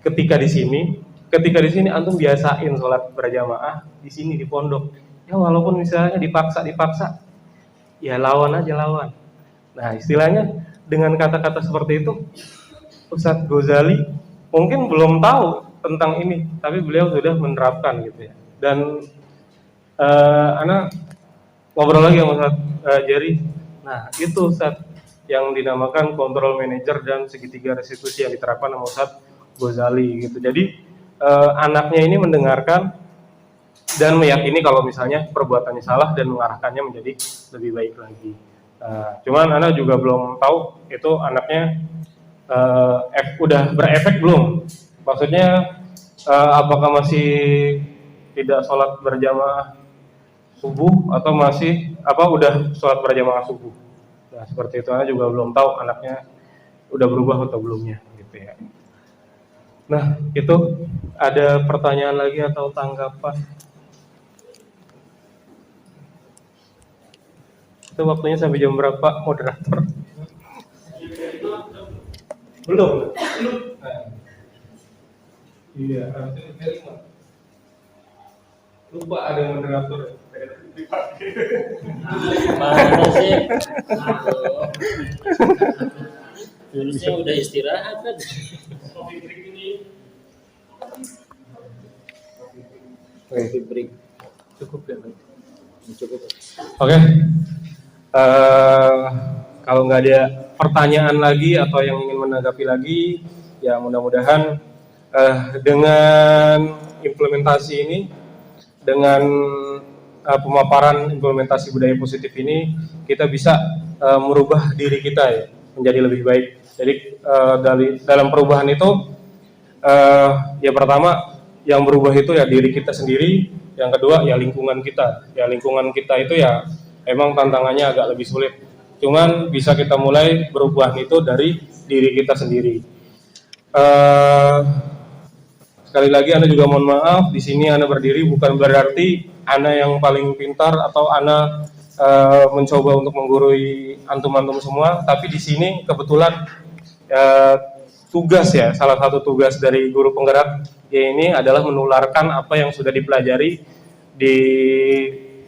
ketika di sini antum biasain sholat berjamaah di sini di pondok. Ya walaupun misalnya dipaksa, ya lawan aja lawan. Nah, istilahnya dengan kata-kata seperti itu, Ustadz Ghazali mungkin belum tahu tentang ini, tapi beliau sudah menerapkan gitu ya. Dan Ana ngobrol lagi sama Ustadz Jerry. Nah, itu Ustadz yang dinamakan kontrol manager dan segitiga restitusi yang diterapkan sama Ustadz Ghazali gitu. Jadi anaknya ini mendengarkan dan meyakini kalau misalnya perbuatannya salah dan mengarahkannya menjadi lebih baik lagi. Cuman Ana juga belum tahu itu anaknya udah berefek belum. Maksudnya apakah masih tidak sholat berjamaah subuh atau masih udah sholat berjamaah subuh. Nah, seperti itu, Ana juga belum tahu anaknya udah berubah atau belumnya gitu ya. Nah, itu ada pertanyaan lagi atau tanggapan? Itu waktunya sampai jam berapa, moderator? Belum. Iya, harusnya lupa ada moderator. Mana sih? Harusnya udah istirahat kan? Oke, Break. cukup ya. Cukup. Oke. Kalau nggak ada pertanyaan lagi atau yang ingin menanggapi lagi, ya mudah-mudahan dengan implementasi ini, dengan pemaparan implementasi budaya positif ini, kita bisa merubah diri kita ya menjadi lebih baik. Jadi dalam perubahan itu, ya pertama yang berubah itu ya diri kita sendiri, yang kedua ya lingkungan kita. Ya lingkungan kita itu ya emang tantangannya agak lebih sulit. Cuman bisa kita mulai berubah itu dari diri kita sendiri. Sekali lagi Ana juga mohon maaf, di sini Ana berdiri bukan berarti Ana yang paling pintar atau Ana mencoba untuk menggurui antum-antum semua, tapi di sini kebetulan tugas ya, salah satu tugas dari guru penggerak ya ini adalah menularkan apa yang sudah dipelajari di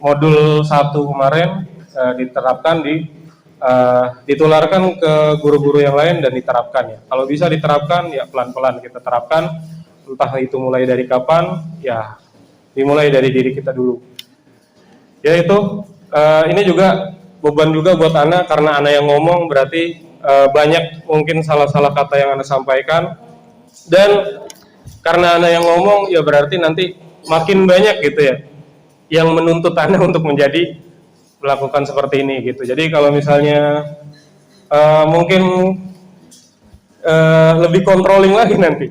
modul 1 kemarin, diterapkan ditularkan ke guru-guru yang lain dan diterapkan ya. Kalau bisa diterapkan ya pelan-pelan kita terapkan, entah itu mulai dari kapan ya, dimulai dari diri kita dulu. Ya itu ini juga beban juga buat Ana, karena Ana yang ngomong berarti banyak mungkin salah-salah kata yang Ana sampaikan, dan karena Ana yang ngomong ya berarti nanti makin banyak gitu ya yang menuntut Ana untuk melakukan seperti ini gitu. Jadi kalau misalnya mungkin lebih controlling lagi nanti.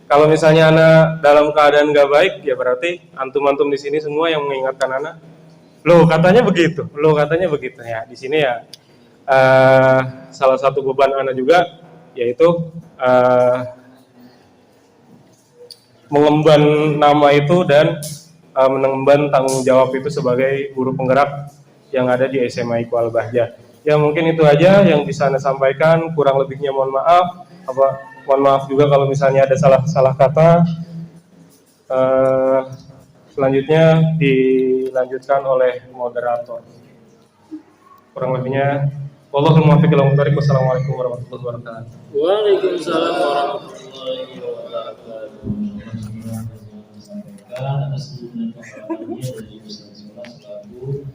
Kalau misalnya Ana dalam keadaan nggak baik, ya berarti antum-antum di sini semua yang mengingatkan Ana, loh katanya begitu ya. Di sini ya salah satu beban Ana juga yaitu mengemban nama itu dan mengemban tanggung jawab itu sebagai guru penggerak yang ada di SMA IQ Al-Bahjah. Ya mungkin itu aja yang bisa Ana sampaikan, kurang lebihnya mohon maaf. Mohon maaf juga kalau misalnya ada salah kata. Selanjutnya dilanjutkan oleh moderator. Kurang lebihnya, wallahul muwaffiq ila aqwamit thoriq. Wassalamualaikum warahmatullahi wabarakatuh. Waalaikumsalam warahmatullahi wabarakatuh. Atas dukungan pengalamannya dari Ustaz Zola selaku